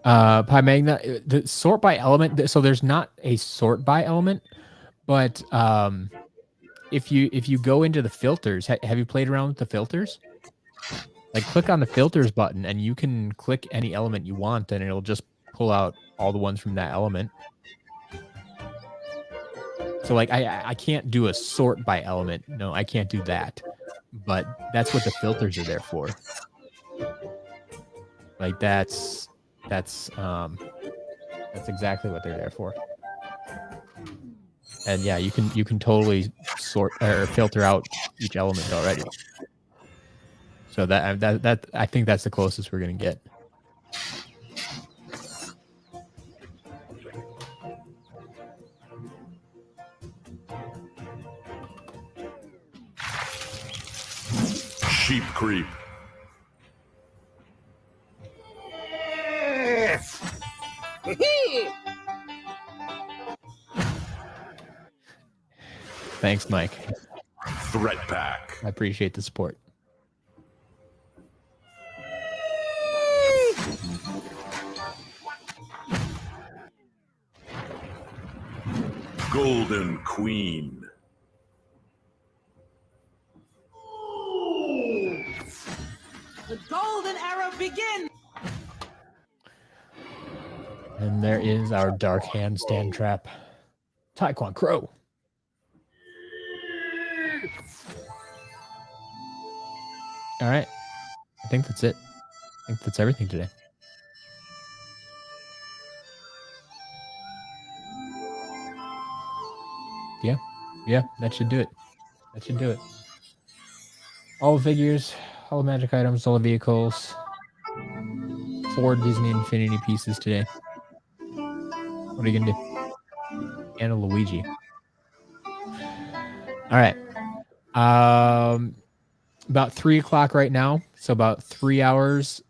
Pi Magna, the sort by element. So there's not a sort by element, but if you go into the filters, have you played around with the filters? Like click on the filters button and you can click any element you want and it'll just pull out all the ones from that element. So like I can't do a sort by element. No, I can't do that. But that's what the filters are there for. Like that's exactly what they're there for. And yeah, you can totally sort or filter out each element already. So that I think that's the closest we're gonna get. Sheep creep. Thanks, Mike. Threat pack. I appreciate the support. Golden Queen. The golden era begins. And there is our dark handstand trap. Taekwon Crow. All right. I think that's it. I think that's everything today. Yeah, that should do it. That should do it. All the figures, all the magic items, all the vehicles. 4 Disney Infinity pieces today. What are you gonna do? And a Luigi. All right. About 3 o'clock right now. So about 3 hours.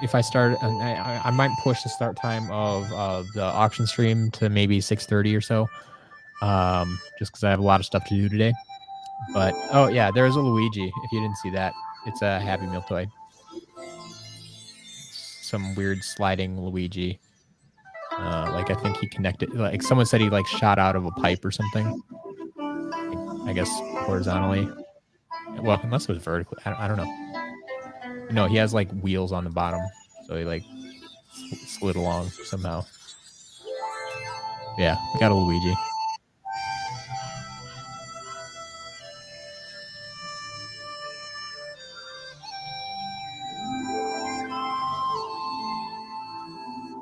If I start, I might push the start time of the auction stream to maybe 6:30 or so. Just because I have a lot of stuff to do today. But oh yeah, there's a Luigi. If you didn't see that, it's a Happy Meal toy. Some weird sliding Luigi. Like I think he connected. Like someone said he like shot out of a pipe or something. I guess horizontally. Well, unless it was vertically. I don't know. No, he has like wheels on the bottom, so he like slid along somehow. Yeah, we got a Luigi.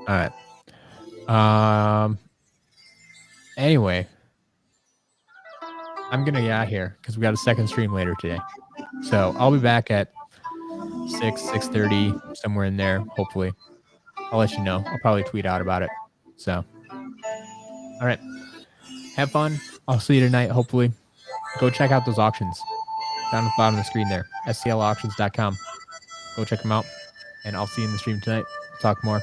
All right. Anyway, I'm gonna get out of here because we got a second stream later today. So I'll be back at 6:30, somewhere in there. Hopefully, I'll let you know. I'll probably tweet out about it. So, all right. Have fun. I'll see you tonight. Hopefully, go check out those auctions down at the bottom of the screen there. SCLauctions.com. Go check them out, and I'll see you in the stream tonight. Talk more.